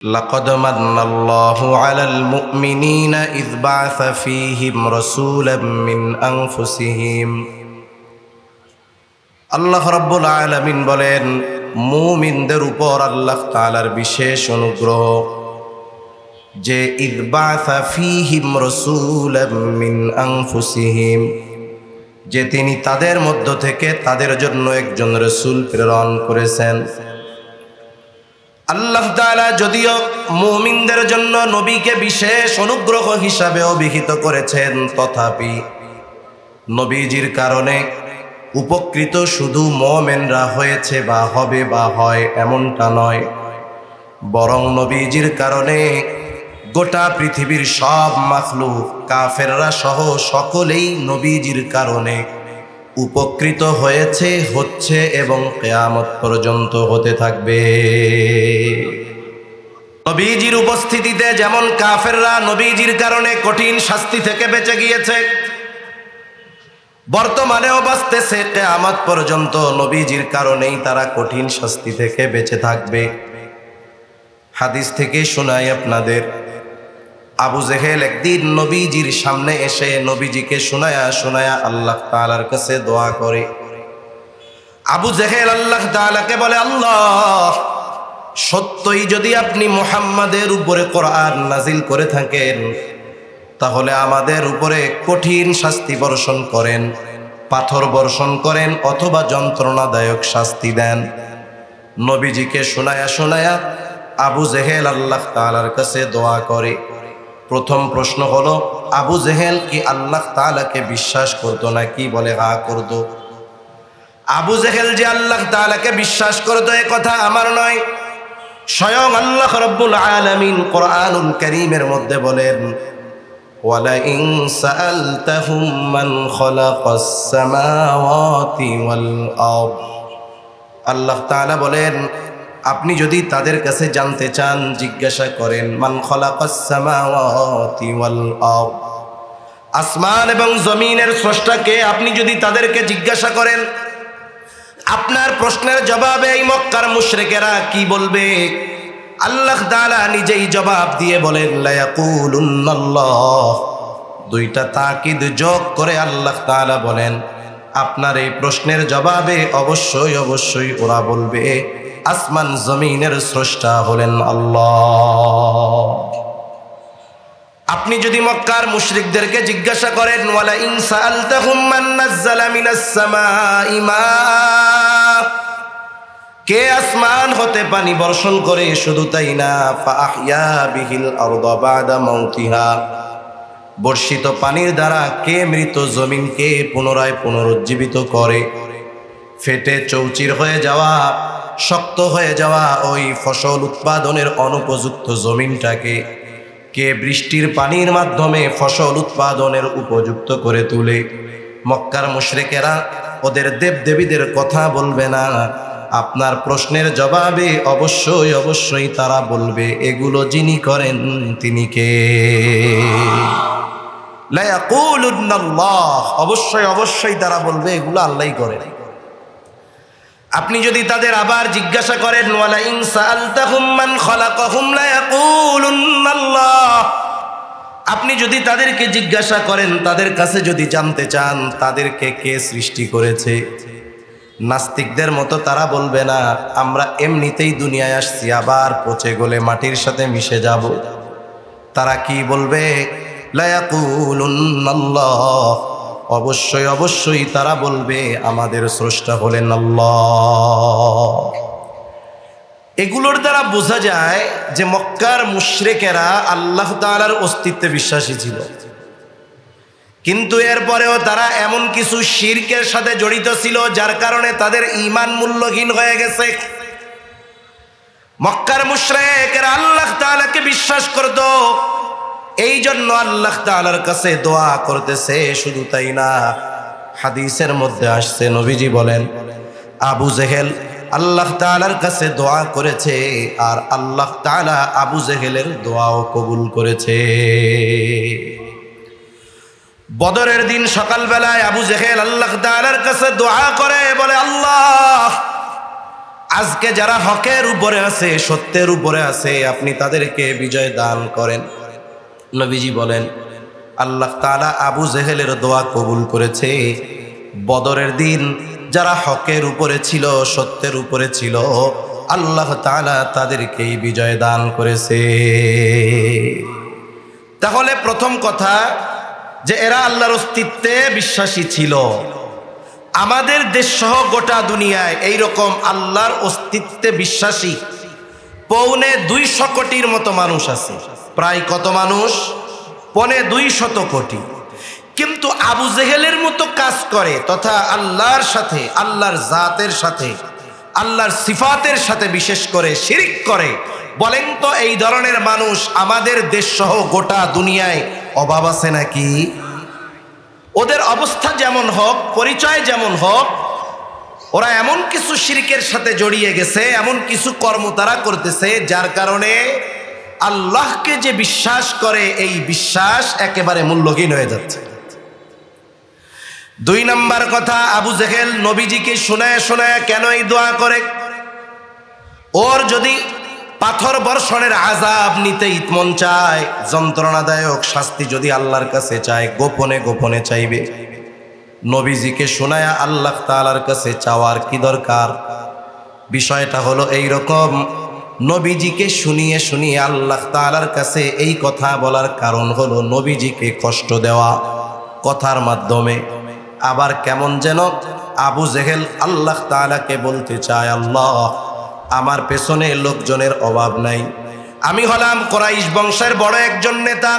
لقد من الله على المؤمنين إذ بعث فيهم رسولا من أنفسهم আল্লাহ রাব্বুল আলামিন বলেন, মুমিনদের উপর আল্লাহ তাআলার বিশেষ অনুগ্রহ যে ইয বা'সা ফীহিম রাসূলাম মিন আনফুসিহিম, যে তিনি তাদের মধ্য থেকে তাদের জন্য একজন রাসূল প্রেরণ করেছেন। আল্লাহ তাআলা যদিও মুমিনদের জন্য নবীকে বিশেষ অনুগ্রহ হিসাবে অভিহিত করেছেন, তথাপি নবীজির কারণে উপকৃত শুধু মুমিনরা হয়েছে বা হবে বা হয় এমনটা নয়, বরং নবীজির কারণে গোটা পৃথিবীর সব মাখলুক কাফেররা সহ সকলেই নবীজির কারণে উপকৃত হয়েছে, হচ্ছে এবং কিয়ামত পর্যন্ত হতে থাকবে। নবীজির উপস্থিতিতে যেমন কাফেররা নবীজির কারণে কঠিন শাস্তি থেকে বেঁচে গিয়েছে, বর্তমানেও বাঁচতেছে, কিয়ামত পর্যন্ত নবীজির কারণেই তারা কঠিন শাস্তি থেকে বেঁচে থাকবে। হাদিস থেকে শোনাই আপনাদের, আবু জেহেল একদিন নবীজির সামনে এসে নবীজিকে শোনায়া শোনায়া আল্লাহ তাআলার কাছে দোয়া করে। আবু জেহেল আল্লাহ তাআলাকে বলে, আল্লাহ, সত্যই যদি আপনি মুহাম্মাদের উপরে কোরআন নাজিল করে থাকেন, তাহলে আমাদের উপরে কঠিন শাস্তি বর্ষণ করেন, পাথর বর্ষণ করেন, অথবা যন্ত্রণাদায়ক শাস্তি দেন। নবীজিকে শোনায়া শোনায়া আবু জেহেল আল্লাহ তাআলার কাছে দোয়া করে। প্রথম প্রশ্ন হলো, আবু জেহেল কি আল্লাহ তাআলাকে বিশ্বাস করতো নাকি? বলে হ্যাঁ করতো। আবু জেহেল যে আল্লাহ তাআলাকে বিশ্বাস করতো এ কথা আমার নয়, স্বয়ং আল্লাহ রাব্বুল আলামিন কোরআনুল কারীমের মধ্যে বলেন, ওয়ালাইন সাআলতাহুম মান খালাকাস সামাওয়াতি ওয়াল আরদ। আল্লাহ তাআলা বলেন, আপনি যদি তাদের কাছে জানতে চান, জিজ্ঞাসা করেন, মান খালাকাস সামাওয়াতি ওয়াল আরদ, আসমান এবং জমিনের স্রষ্টাকে আপনি যদি তাদেরকে জিজ্ঞাসা করেন, আপনার প্রশ্নের জবাবে এই মক্কার মুশরিকেরা কি বলবে? আল্লাহ তাআলা নিজেই জবাব দিয়ে বলেন, লা ইয়াকুলুন্নাল্লাহ। দুইটা তাকিদ যোগ করে আল্লাহ তাআলা বলেন, আপনার এই প্রশ্নের জবাবে অবশ্যই অবশ্যই ওরা বলবে, আসমান জমিনের স্রষ্টা হলেন আল্লাহ। আপনি যদি মক্কার মুশরিকদেরকে জিজ্ঞাসা করেন, ওয়ালা ইন সাআলতাহুম মান নাযালা মিনাস সামাই মা, কে আসমান হতে পানি বর্ষণ করে, শুধু তাই না, ফাআহইয়া বিহিল আরদা বাদা মাউতিহা, বর্ষিত পানির দ্বারা কে মৃত জমিনকে পুনরায় পুনরুজ্জীবিত করে, ফেটে চৌচির হয়ে যাওয়া, শক্ত হয়ে যাওয়া ওই ফসল উৎপাদনের অনুপযুক্ত জমিনটাকে কে বৃষ্টির পানির মাধ্যমে ফসল উৎপাদনের উপযুক্ত করে তুলে। মক্কার মুশরিকেরা ওদের দেবদেবীদের কথা বলবে না, আপনার প্রশ্নের জবাবে অবশ্যই অবশ্যই তারা বলবে, এগুলো যিনি করেন তিনি কে? লা ইয়াকুলুন্নাল্লাহ, অবশ্যই অবশ্যই তারা বলবে এগুলো আল্লাহই করেন। আপনি যদি তাদের আবার জিজ্ঞাসা করেন, ওয়ালা ইন সাআলতাহুম মান খালাকাহুম লা ইয়াকুলুন্নাল্লাহ, আপনি যদি তাদেরকে জিজ্ঞাসা করেন, তাদের কাছে যদি জানতে চান তাদেরকে কে সৃষ্টি করেছে, নাস্তিকদের মতো তারা বলবে না, আমরা এমনিতেই দুনিয়ায় আসছি, আবার পচে গলে মাটির সাথে মিশে যাব। তারা কি বলবে? লা ইয়াকুলুন্নাল্লাহ, অবশ্যই অবশ্যই তারা বলবে আমাদের স্রষ্টা হলেন আল্লাহ। এগুলোর দ্বারা বোঝা যায় যে মক্কার মুশরিকেরা আল্লাহ তাআলার অস্তিত্বে বিশ্বাসী ছিল, কিন্তু এরপরেও তারা এমন কিছু শিরকের সাথে জড়িত ছিল যার কারণে তাদের ঈমান মূল্যহীন হয়ে গেছে। মক্কার মুশরিকেরা আল্লাহ তাআলাকে বিশ্বাস করত, এই জন্য আল্লাহ তাআলার কাছে দোয়া করতেছে। শুধু তাই না, হাদিসের মধ্যে আসছে, নবীজি বলেন, আবু জেহেল আল্লাহ তাআলার কাছে দোয়া করেছে, আর আল্লাহ তাআলা আবু জেহেলের দোয়াও কবুল করেছে। বদরের দিন সকালবেলায় আবু জেহেল আল্লাহ তাআলার কাছে দোয়া করে, বলে, আল্লাহ, আজকে যারা হকের উপরে আছে, সত্যের উপরে আছে, আপনি তাদেরকে বিজয় দান করেন। নবীজি বলেন আল্লাহ তাআলা আবু জেহেলের দোয়া কবুল করেছে। বদরের দিন যারা হকের উপরে ছিল, সত্যের উপরে ছিল, আল্লাহ তাআলা তাদেরকেই বিজয় দান করেছে। তাহলে প্রথম কথা যে এরা আল্লাহর অস্তিত্বে বিশ্বাসী ছিল। আমাদের দেশ সহ গোটা দুনিয়ায় এইরকম আল্লাহর অস্তিত্বে বিশ্বাসী 250 কোটির মতো মানুষ আছে। প্রায় কত মানুষ? 250 কোটি। কিন্তু আবু জেহেলের মতো কাজ করে তথা আল্লাহর সাথে, আল্লাহর জাতের সাথে, আল্লাহর সিফাতের সাথে বিশেষ করে শিরিক করে, বলেন তো এই ধরনের মানুষ আমাদের দেশ সহ গোটা দুনিয়ায় অভাব আছে নাকি? ওদের অবস্থা যেমন হোক, পরিচয় যেমন হোক, ওরা এমন কিছু শিরকের সাথে জড়িয়ে গেছে, এমন কিছু কর্ম তারা করতেছে যার কারণে আল্লাহকে যে বিশ্বাস করে এই বিশ্বাস একেবারে মূল্যহীন হয়ে যাচ্ছে। 2 নম্বর কথা, আবু জেহেল নবীজিকে শোনায় শোনায় কেন এই দোয়া করে? ওর যদি পাথর বর্ষণের আযাব নিতে মন চায়, যন্ত্রণাদায়ক শাস্তি যদি আল্লাহর কাছে চায়, গোপনে গোপনে চাইবে। নবীজিকে শোনায়া আল্লাহ তাআলার কাছে চাওয়ার কি দরকার? বিষয়টা হলো এই রকম, নবীজিকে শুনিয়ে শুনিয়ে আল্লাহ তাআলার কাছে এই কথা বলার কারণ হলো নবীজিকে কষ্ট দেওয়া কথার মাধ্যমে। আবার কেমন যেন আবু জেহেল আল্লাহ তাআলাকে বলতে চায়, আল্লাহ আমার পেছনে লোকজনের অভাব নাই, আমি হলাম কুরাইশ বংশের বড় একজন নেতা,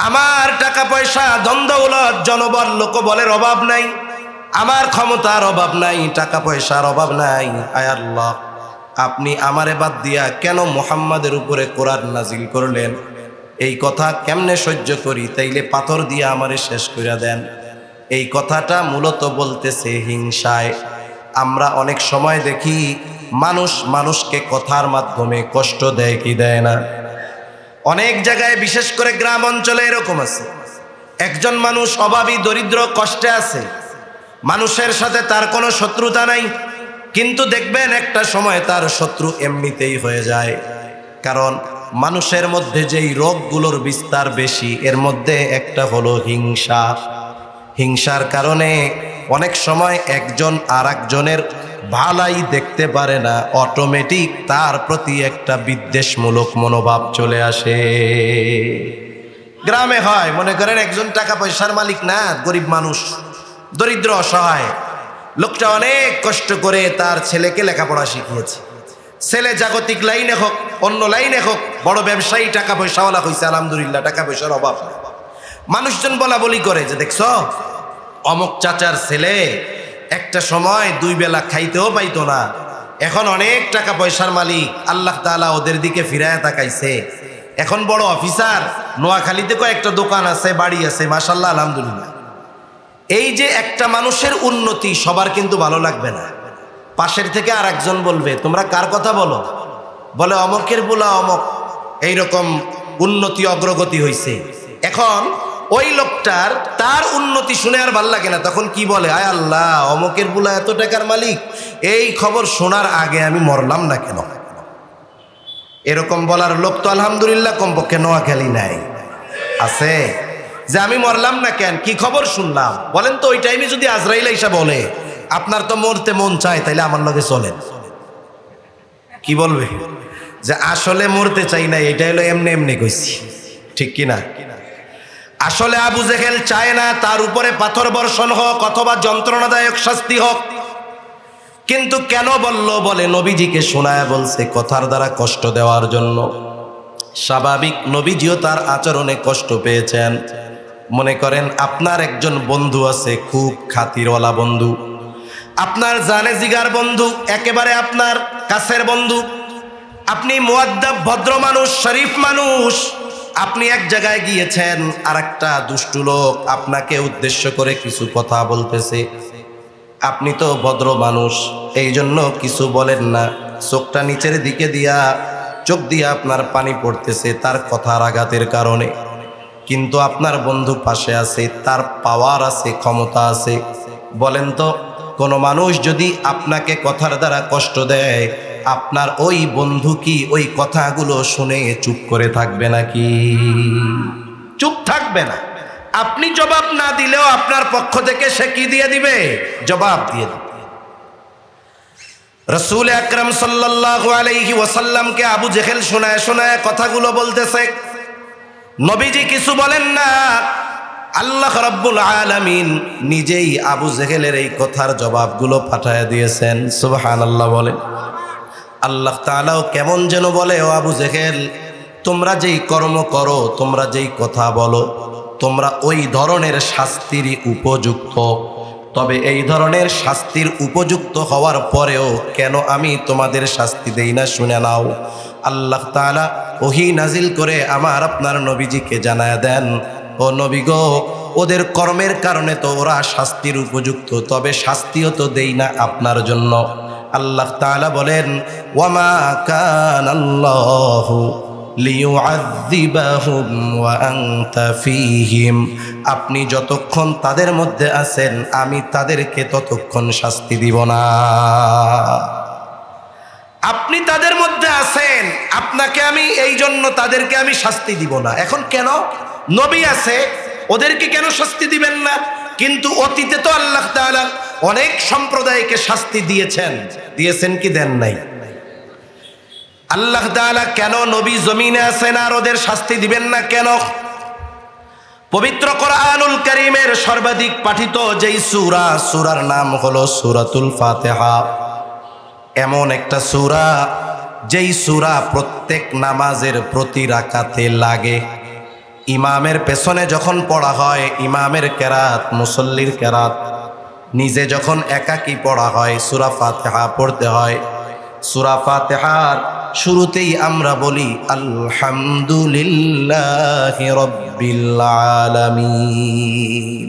আমার টাকা পয়সা ধন দৌলত জনবল লোকবলের অভাব নাই, আমার ক্ষমতার অভাব নাই, টাকা পয়সার অভাব নাই। আয় আল্লাহ, আপনি আমারে বাদ দিয়া কেন মুহাম্মাদের উপরে কোরআন নাজিল করলেন? এই কথা কেমনে সহ্য করি? তাইলে পাথর দিয়ে আমারে শেষ করে দেন। এই কথাটা মূলত বলতেছে হিংসায়। আমরা অনেক সময় দেখি মানুষ মানুষকে কথার মাধ্যমে কষ্ট দেয় কি দেয় না? অনেক জায়গায় বিশেষ করে গ্রাম অঞ্চলে এরকম আছে, একজন মানুষ অভাবী, দরিদ্র, কষ্টে আছে, মানুষের সাথে তার কোনো শত্রুতা নাই, কিন্তু দেখবেন একটা সময় তার শত্রু এমনিতেই হয়ে যায়। কারণ মানুষের মধ্যে যেই রোগগুলোর বিস্তার বেশি, এর মধ্যে একটা হলো হিংসা। হিংসার কারণে অনেক সময় একজন আর একজনের ভালাই দেখতে পারে না, অটোমেটিক তার প্রতি একটা বিদ্বেষমূলক মনোভাব চলে আসে। গ্রামে হয়, মনে করেন একজন টাকা পয়সার মালিক না, গরিব মানুষ, দরিদ্র অসহায়, লোকটা অনেক কষ্ট করে তার ছেলেকে লেখাপড়া শিখিয়েছে। ছেলে জাগতিক লাইনে হোক, অন্য লাইনে হোক, বড় ব্যবসায়ী, টাকা পয়সাওয়ালা হয়েছে, আলহামদুলিল্লাহ, টাকা পয়সার অভাব নেই। মানুষজন বলা বলি করে যে দেখছ অমুক চাচার ছেলে একটা সময় 2 বেলা খাইতেও পাইতো না, এখন অনেক টাকা পয়সার মালিক, আল্লাহ তাআলা ওদের দিকে ফিরায় তাকাইছে, এখন বড় অফিসার, নোয়াখালীতে কয়েকটা দোকান আছে, বাড়ি আছে, মাশাআল্লাহ, আলহামদুলিল্লাহ। এই যে একটা মানুষের উন্নতি সবার কিন্তু ভালো লাগবে না। পাশের থেকে আর একজন বলবে, তোমরা কার কথা বলো? বলে অমকের বুলা অমক এইরকম উন্নতি অগ্রগতি হয়েছে। এখন ওই লোকটার তার উন্নতি শুনে আর ভাল লাগে না, তখন কি বলে, আয় আল্লাহ, অমকের বুলা এত টাকার মালিক, এই খবর শোনার আগে আমি মরলাম না কেন? এরকম বলার লোক তো আলহামদুলিল্লাহ কমপক্ষে নোয়াখালী নাই, আছে, যে আমি মরলাম না কেন, কি খবর শুনলাম? বলেন তো ওই টাইমে যদি আজরাইল আইসা বলে আপনার তো মরতে মন চায়, তাইলে আমার লগে চলেন, কি বলবে? যে আসলে মরতে চাই না, এটা হলো এমনি এমনি কইছি, ঠিক কিনা? আসলে আবু জেহেল চায় না তার উপরে পাথর বর্ষণ হোক অথবা যন্ত্রণাদায়ক শাস্তি হোক, কিন্তু কেন বলল? বলে নবীজিকে শোনায় বলছে কথার দ্বারা কষ্ট দেওয়ার জন্য। স্বাভাবিক, নবীজিও তার আচরণে কষ্ট পেয়েছেন। মনে করেন আপনার একজন বন্ধু আছে, খুব খাতিরওয়ালা বন্ধু, আপনার জানে জিগার বন্ধু, একেবারে আপনার কাছের বন্ধু, আপনি মুআদ্দাব, ভদ্র মানুষ, শরীফ মানুষ, আপনি এক জায়গায় গিয়েছেন, আর একটা দুষ্টু লোক আপনাকে উদ্দেশ্য করে কিছু কথা বলতেছে, আপনি তো ভদ্র মানুষ, এই জন্য কিছু বলেন না, চোখটা নিচের দিকে দিয়া, চোখ দিয়ে আপনার পানি পড়তেছে তার কথার আঘাতের কারণে, কিন্তু আপনার বন্ধু পাশে আছে, তার পাওয়ার আছে, ক্ষমতা আছে। বলেন তো কোনো মানুষ যদি আপনাকে কথার দ্বারা কষ্ট দেয়, আপনার ওই বন্ধু কি ওই কথাগুলো শুনে চুপ করে থাকবে নাকি? চুপ থাকবে না। আপনি জবাব না দিলেও আপনার পক্ষ থেকে সে কি দিয়ে দিবে? জবাব দিয়ে দিবে। রাসূল আকরাম সাল্লাল্লাহু আলাইহি ওয়াসাল্লামকে আবু জেহেল শোনায় শোনায় কথাগুলো বলতেছে। নবীজি কিছু বলেন না, আল্লাহ রাব্বুল আলামিন নিজেই আবু জেহেলের এই কথার জবাবগুলো পাঠায় দিয়েছেন। সুবহানাল্লাহ বলেন। আল্লাহ তাআলাও কেমন যেন বলে, ও আবু জেহেল, তোমরা যেই কর্ম করো, তোমরা যেই কথা বলো, তোমরা ওই ধরনের শাস্তিরই উপযুক্ত। তবে এই ধরনের শাস্তির উপযুক্ত হওয়ার পরেও কেন আমি তোমাদের শাস্তি দেই না শুনে নাও। আল্লাহ তাআলা ওহী নাজিল করে আমার আপনার নবীজিকে জানায় দেন, ও নবী গো, ওদের কর্মের কারণে তো ওরা শাস্তির উপযুক্ত, তবে শাস্তিও তো দেই না আপনার জন্য। আল্লাহ তাআলা বলেন, ওয়ামা কানাল্লাহু লিউআযযিবাহুম ওয়া আনতা ফীহিম। আপনি যতক্ষণ তাদের মধ্যে আছেন আমি তাদেরকে ততক্ষণ শাস্তি দিব না। আপনি তাদের মধ্যে আছেন, আপনাকে আমি এই জন্য তাদেরকে আমি শাস্তি দিব না। এখন কেন? নবী আছে, ওদেরকে কেন শাস্তি দিবেন না? কিন্তু অতীতে তো আল্লাহ তাআলা অনেক সম্প্রদায়কে শাস্তি দিয়েছেন। দিয়েছেন কি দেন নাই? আল্লাহ তাআলা কেন নবী জমিনে আছেন আর ওদের শাস্তি দিবেন না কেন? পবিত্র কোরআনুল কারীমের সর্বাধিক পাঠিত যেই সূরার নাম হলো সূরাতুল ফাতিহা। এমন একটা সূরা যেই সূরা প্রত্যেক নামাজের প্রতি রাকাতে লাগে। ইমামের পেছনে যখন পড়া হয়, ইমামের কেরাত, মুসল্লির কেরাত, নিজে যখন একাকী পড়া হয়, সূরা ফাতিহা পড়তে হয়। সূরা ফাতিহার শুরুতেই আমরা বলি আলহামদুলিল্লাহি রাব্বিল আলামিন।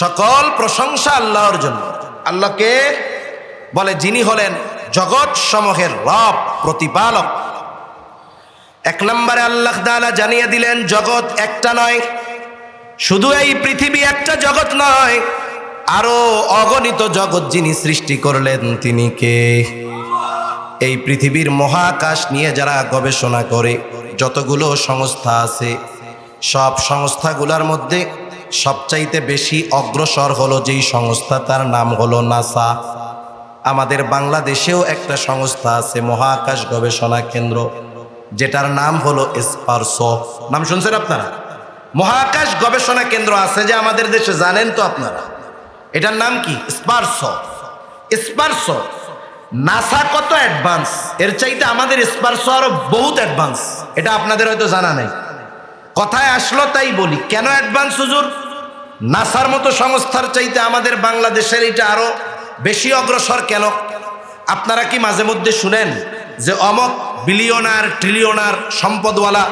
সকল প্রশংসা আল্লাহর জন্য। আল্লাহকে বলে যিনি হলেন জগৎ সমূহের রব, প্রতিপালক। এক নম্বরে আল্লাহ তাআলা জানিয়ে দিলেন জগৎ একটা নয়, শুধু এই পৃথিবী একটা জগৎ নয়, আরো অগণিত জগৎ যিনি সৃষ্টি করলেন তিনি কে? এই পৃথিবীর মহাকাশ নিয়ে যারা গবেষণা করে, যতগুলো সংস্থা আছে, সব সংস্থাগুলোর মধ্যে সবচাইতে বেশি অগ্রসর হলো যেই সংস্থা, তার নাম হলো নাসা। আমাদের বাংলাদেশেও একটা সংস্থা আছে, মহাকাশ গবেষণা কেন্দ্র, যেটার নাম হলো স্পারসো। নাম শুনছেন আপনারা? মহাকাশ গবেষণা কেন্দ্র আছে যে আমাদের দেশে, জানেন তো আপনারা? এটার নাম কি? স্পারসো। স্পারসো। নাসা কত অ্যাডভান্স, এর চাইতে আমাদের স্পারসো আরো বহুত অ্যাডভান্স। এটা আপনাদের হয়তো জানা নাই। কথায় আসলো তাই বলি, কেন অ্যাডভান্স হুজুর? নাসার মতো সংস্থার চাইতে আমাদের বাংলাদেশের এটা আরো বেশি অগ্রসর কেন? আপনারা কি মাঝে মধ্যে শুনেন যে অমক বিলিয়নার ট্রিলিয়নার সম্পদওয়ালা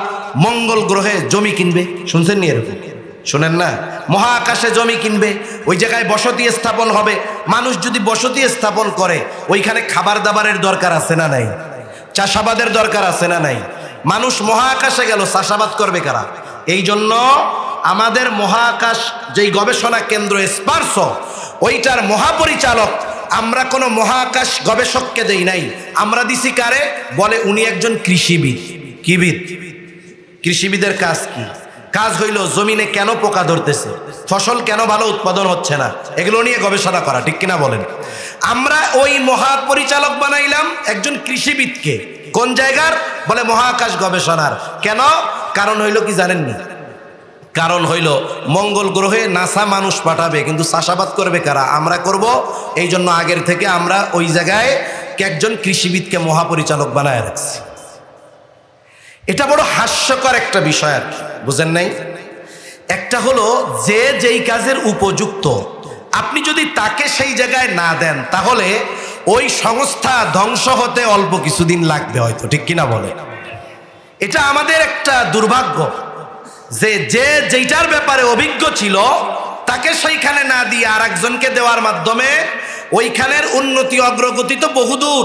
মঙ্গল গ্রহে জমি কিনবে? শুনছেন নি এরকম? শুনেন না? মহাকাশে জমি কিনবে, ওই জায়গায় বসতি স্থাপন হবে। মানুষ যদি বসতি স্থাপন করে, ওইখানে খাবার দাবারের দরকার আছে না নাই? চাষাবাদের দরকার আছে না নাই? মানুষ মহাকাশে গেল, চাষাবাদ করবে কারা? এই জন্য আমাদের মহাকাশ যেই গবেষণা কেন্দ্র স্পারসো, ওইটার মহাপরিচালক আমরা কোনো মহাকাশ গবেষককে দেই নাই, আমরা দিছি কারে? বলে উনি একজন কৃষিবিদ। কিবিদ? কৃষিবিদের কাজ কি? কাজ হইল জমিনে কেন পোকা ধরতেছে, ফসল কেন ভালো উৎপাদন হচ্ছে না, এগুলো নিয়ে গবেষণা করা। ঠিক কিনা বলেন? আমরা ওই মহাপরিচালক বানাইলাম একজন কৃষিবিদকে। কোন জায়গার? বলে মহাকাশ গবেষণার। কেন? কারণ হইল কি জানেননি? কারণ হইল মঙ্গল গ্রহে নাসা মানুষ পাঠাবে, কিন্তু চাষাবাদ করবে কারা? আমরা করব। এই জন্য আগের থেকে আমরা ওই জায়গায় একজন কৃষিবিদকে মহাপরিচালক বানায় রাখছি। এটা বড় হাস্যকর একটা বিষয় আর কি, বুঝেন নাই? একটা হলো যে যেই কাজের উপযুক্ত, আপনি যদি তাকে সেই জায়গায় না দেন, তাহলে ওই সংস্থা ধ্বংস হতে অল্প কিছুদিন লাগবে হয়তো। ঠিক কিনা বলে? এটা আমাদের একটা দুর্ভাগ্য যে যেইটার ব্যাপারে অভিজ্ঞ ছিল তাকে সেইখানে না দিয়ে আর একজনকে দেওয়ার মাধ্যমে ওইখানের উন্নতি অগ্রগতি তো বহুদূর,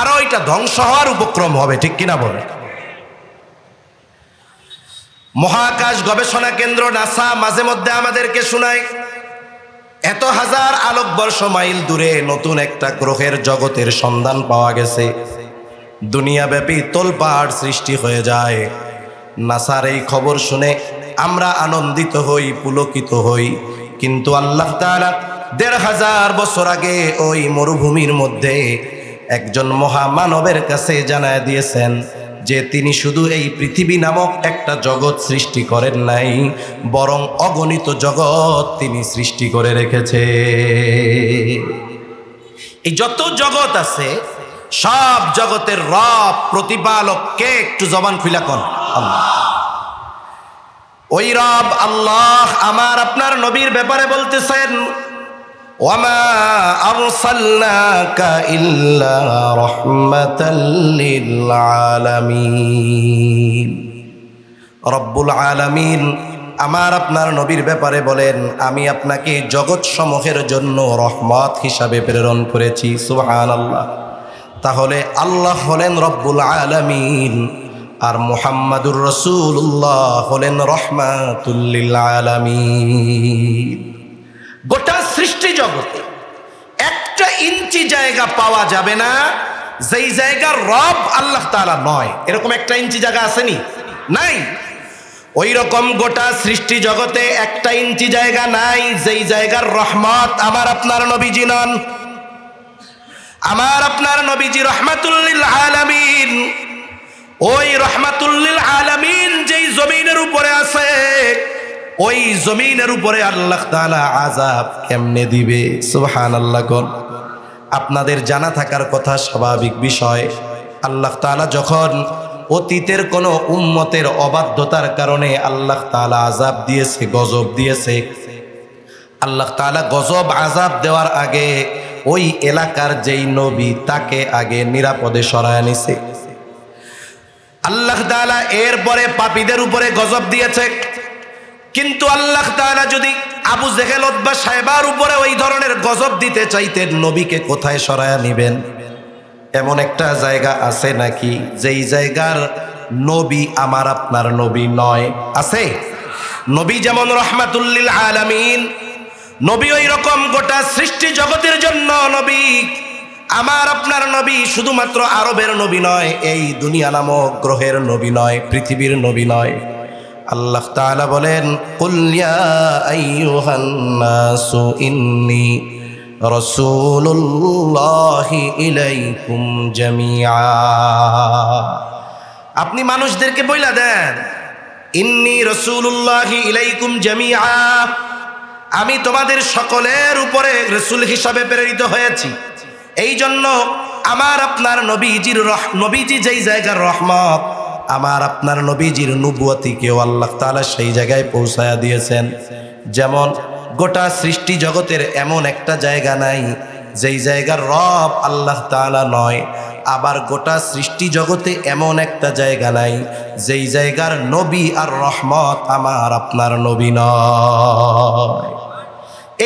আরো এটা ধ্বংস হওয়ার উপক্রম হবে। ঠিক কিনা বলে? মহাকাশ গবেষণা কেন্দ্র নাসা মাঝে মধ্যে আমাদেরকে শোনায় এত হাজার আলোকবর্ষ মাইল দূরে নতুন একটা গ্রহের জগতের সন্ধান পাওয়া গেছে। দুনিয়াব্যাপী তোলপাড় সৃষ্টি হয়ে যায়। নাসার এই খবর শুনে আমরা আনন্দিত হই, পুলকিত হই। কিন্তু আল্লাহ তাআলা ১৫০০ বছর আগে ওই মরুভূমির মধ্যে একজন মহামানবের কাছে জানায় দিয়েছেন যে তিনি শুধু এই পৃথিবী নামক একটা জগৎ সৃষ্টি করেন নাই, বরং অগণিত জগৎ তিনি সৃষ্টি করে রেখেছে। এই যত জগৎ আছে সব জগতের রব প্রতিপালক কে? একটু জবান খুলে কোন? আল্লাহ। ওই রব আল্লাহ আমার আপনার নবীর ব্যাপারে বলতেছেন, ওয়ামা আরসালনাকা ইল্লা রাহমাতাল লিল আলামিন। রব্বুল আলামিন আমার আপনার নবীর ব্যাপারে বলেন, আমি আপনাকে জগৎ সমূহের জন্য রহমত হিসাবে প্রেরণ করেছি। সুবহানাল্লাহ। তাহলে আল্লাহ হলেন রব্বুল আলামিন আর মুহাম্মাদুর রাসূলুল্লাহ হলেন রহমাতুল লিল আলামিন। গোটা সৃষ্টি জগতে একটা ইঞ্চি জায়গা পাওয়া যাবে না যেই জায়গার রব আল্লাহ তাআলা নয়। এরকম একটা ইঞ্চি জায়গা আসেনি? নাই। ওই রকম গোটা সৃষ্টি জগতে একটা ইঞ্চি জায়গা নাই যেই জায়গার রহমত আমার আপনার নবীজি নন। আমার আপনার নবীজি রহমাতুল লিল আলামিন। ওই রহমাতুল লিল আলামিন যেই জমিনের উপরে আছে, ওই জমিনের উপরে আল্লাহ তাআলা আযাব কেমনে দিবে? সুবহানাল্লাহ। কোন আপনাদের জানা থাকার কথা স্বাভাবিক বিষয়। আল্লাহ তাআলা যখন অতীতের কোন উম্মতের অবাধ্যতার কারণে আল্লাহ তাআলা আযাব দিয়েছে, গজব দিয়েছে, আল্লাহ তাআলা গজব আযাব দেওয়ার আগে ওই এলাকার যেই নবী তাকে আগে নিরাপদে সরায় নিছে। আল্লাহ তাআলা এরপরে পাপীদের উপরে গজব দিয়েছে। কিন্তু আল্লাহ তাআলা যদি আবু জেহেল উতবা সাহেবার উপরে ওই ধরনের গজব দিতে চাইতেন, নবীকে কোথায় সরায়া নিবেন? এমন একটা জায়গা আছে নাকি যেই জায়গার নবী আমার আপনার নবী নয়? আছে? নবী যেমন রহমাতুল লিল আলামিন, নবী ওই রকম গোটা সৃষ্টি জগতের জন্য নবী। আমার আপনার নবী শুধুমাত্র আরবের নবী নয়, এই দুনিয়া নামক গ্রহের নবী নয়, পৃথিবীর নবী নয়। আল্লাহ তাআলা বলেন, কুল ইয়া আইয়ুহান নাসু ইন্নী রাসূলুল্লাহি ইলাইকুম জামিআ। আপনি মানুষদেরকে বইলা দেন, ইন্নী রাসূলুল্লাহি ইলাইকুম জামিআ, আমি তোমাদের সকলের উপরে রাসূল হিসাবে প্রেরিত হয়েছি। এই জন্য আমার আপনার নবীজি যেই জায়গার রহমত, আমার আপনার নবীজির নবুয়তিকেও আল্লাহ তাআলা সেই জায়গায় পৌঁছায়া দিয়েছেন। যেমন গোটা সৃষ্টি জগতের এমন একটা জায়গা নাই যেই জায়গার রব আল্লাহ তাআলা নয়, আবার গোটা সৃষ্টি জগতে এমন একটা জায়গা নাই যেই জায়গার নবী আর রহমত আমার আপনার নবী নয়।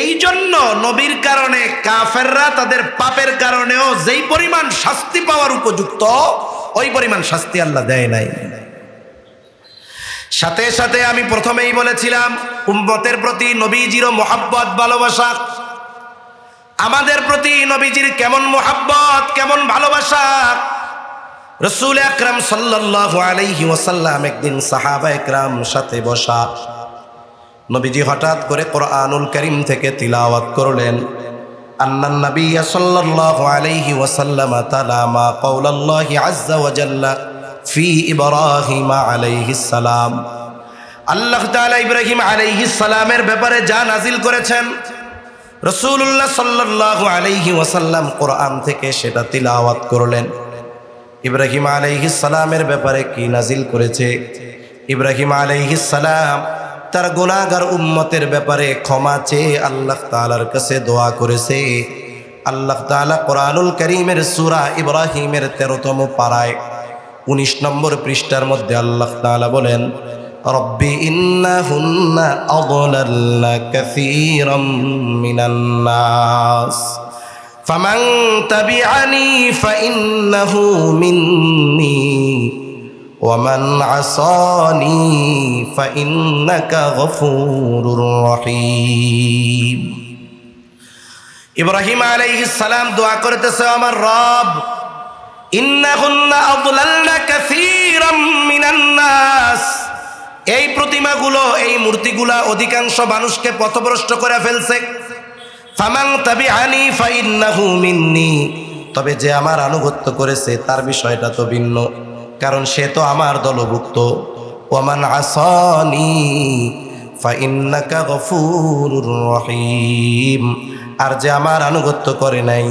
এই জন্য নবীর কারণে কাফেররা তাদের পাপের কারণেও যেই পরিমাণ শাস্তি পাওয়ার উপযুক্ত ওই পরিমাণ শাস্তি আল্লাহ দেয় নাই। সাথে সাথে আমি প্রথমেই বলেছিলাম, উম্মতের প্রতি নবীজিরও মহব্বত, ভালোবাসা। আমাদের প্রতি নবীজির কেমন মহব্বত, কেমন ভালোবাসা। রাসূল আকরাম সাল্লাল্লাহু আলাইহি ওয়াসাল্লাম একদিন সাহাবা একরাম সাথে বসা, নবীজি হঠাৎ করে কোরআনুল কারীম থেকে তিলাওয়াত করলেন, আন্নান নাবিয়্য সাল্লাল্লাহু আলাইহি ওয়াসাল্লাম তালা মা কাওলাল্লাহি আযযা ওয়া জাল্লা ফি ইব্রাহিম আলাইহিস সালাম। আল্লাহ তাআলা ইব্রাহিম আলাইহিস সালামের ব্যাপারে যা নাজিল করেছেন, রাসূলুল্লাহ সাল্লাল্লাহু আলাইহি ওয়াসাল্লাম কোরআন থেকে সেটা তিলাওয়াত করলেন। ইব্রাহিম আলাইহিস সালামের ব্যাপারে কি নাজিল করেছে? ইব্রাহিম আলাইহিস সালাম তার গুনাহগার উম্মতের ব্যাপারে ক্ষমা চেয়ে আল্লাহ তাআলার কাছে দোয়া করেছে। আল্লাহ তাআলা কোরআনুল কারীমের সূরা ইব্রাহিমের 13তম পারায় 19 নম্বর পৃষ্ঠার মধ্যে আল্লাহ তাআলা বলেন, রব্বি ইন্নাহুন্না আযলালনা কাসীরাম মিনান নাস ফামান তাবিআনি ফাইন্নাহু মিন্নী ওয়ামান আসানি ফাইন্নাকা গফুরুর রহিম। ইব্রাহিম আলাইহিস সালাম দোয়া করতেছে, আমার রব ইন্নাহুন্না আদলালনা কাসীরাম মিনান নাস, এই প্রতিমাগুলো, এই মূর্তিগুলা অধিকাংশ মানুষকে পথভ্রষ্ট করে ফেলছে। ফামান তাবিআনি ফাইন্নাহু মিন্নি, তবে যে আমার আনুগত্য করেছে তার বিষয়টা তো ভিন্ন, কারণ সে তো আমার দলভুক্ত। ওয়ামান আসানি ফাইন্নাকা গফুরুর রহিম, আর যে আমার আনুগত্য করে নাই,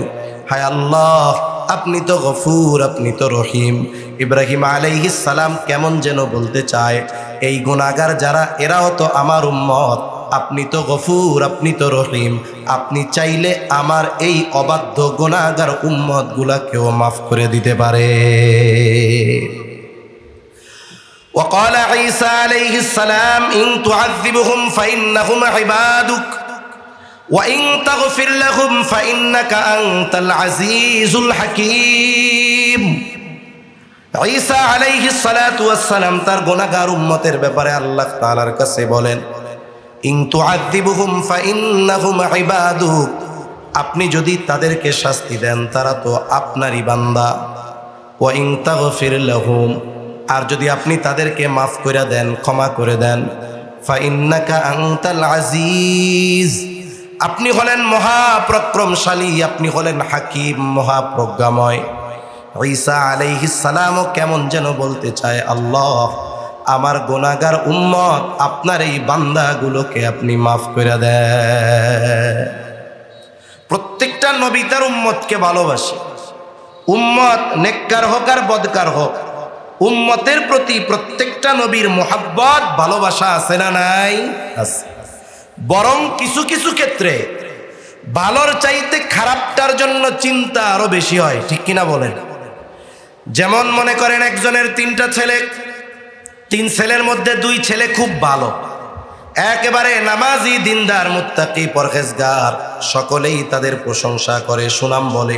হায় আল্লাহ আপনি তো গফুর, আপনি তো রহিম। ইব্রাহিম আলাইহিস সালাম কেমন যেন বলতে চায়, এই গুনাহগার যারা এরাও তো আমার উম্মত, আপনি তো গফুর, আপনি তো রহিম, আপনি চাইলে আমার এই অবাধ্য গুনাহগার উম্মত গুলাকেও মাফ করে দিতে পারে। وقال عيسى عليه السلام إن تعذبهم فإنهم عبادك وإن تغفر لهم فإنك أنت العزيز الحكيم। ঈসা আলাইহিস সালাতু ওয়াস সালাম তার গুনাহগার উম্মতের ব্যাপারে আল্লাহ তাআলার কাছে বলেন, ইন তুআযিবুহুম ফাইন্নাহুম ইবাদুক, আপনি যদি তাদেরকে শাস্তি দেন তারা তো আপনারই বান্দা। ওয়া ইন তাগফির লাহুম, আর যদি আপনি তাদেরকে মাফ করে দেন, ক্ষমা করে দেন, ফাইন্নাকা আনতাল আজিজ, আপনি হলেন মহাপরাক্রমশালী, আপনি হলেন হাকিম, মহাপ্রজ্ঞাময়। ঈসা আলাইহিস সালামও কেমন যেন বলতে চায়, আল্লাহ আমার গুনাহগার উম্মত আপনার এই বান্দাগুলোকে আপনি মাফ করে দেন। প্রত্যেকটা নবী তার উম্মতকে ভালোবাসে। উম্মত নেককার হোক আর বদকার হোক, উম্মতের প্রতি প্রত্যেকটা নবীর মোহাব্বত, ভালোবাসা আছে না নাই? আছে। বরং কিছু কিছু ক্ষেত্রে ভালোর চাইতে খারাপটার জন্য চিন্তা আরো বেশি হয়, ঠিক কিনা বলেন? যেমন মনে করেন একজনের 3টা ছেলে, 3 ছেলের মধ্যে 2 ছেলে খুব ভালো, একেবারে নামাজি, দিনদার, মুত্তাকি, পরহেজগার, সকলেই তাদের প্রশংসা করে, সুনাম বলে।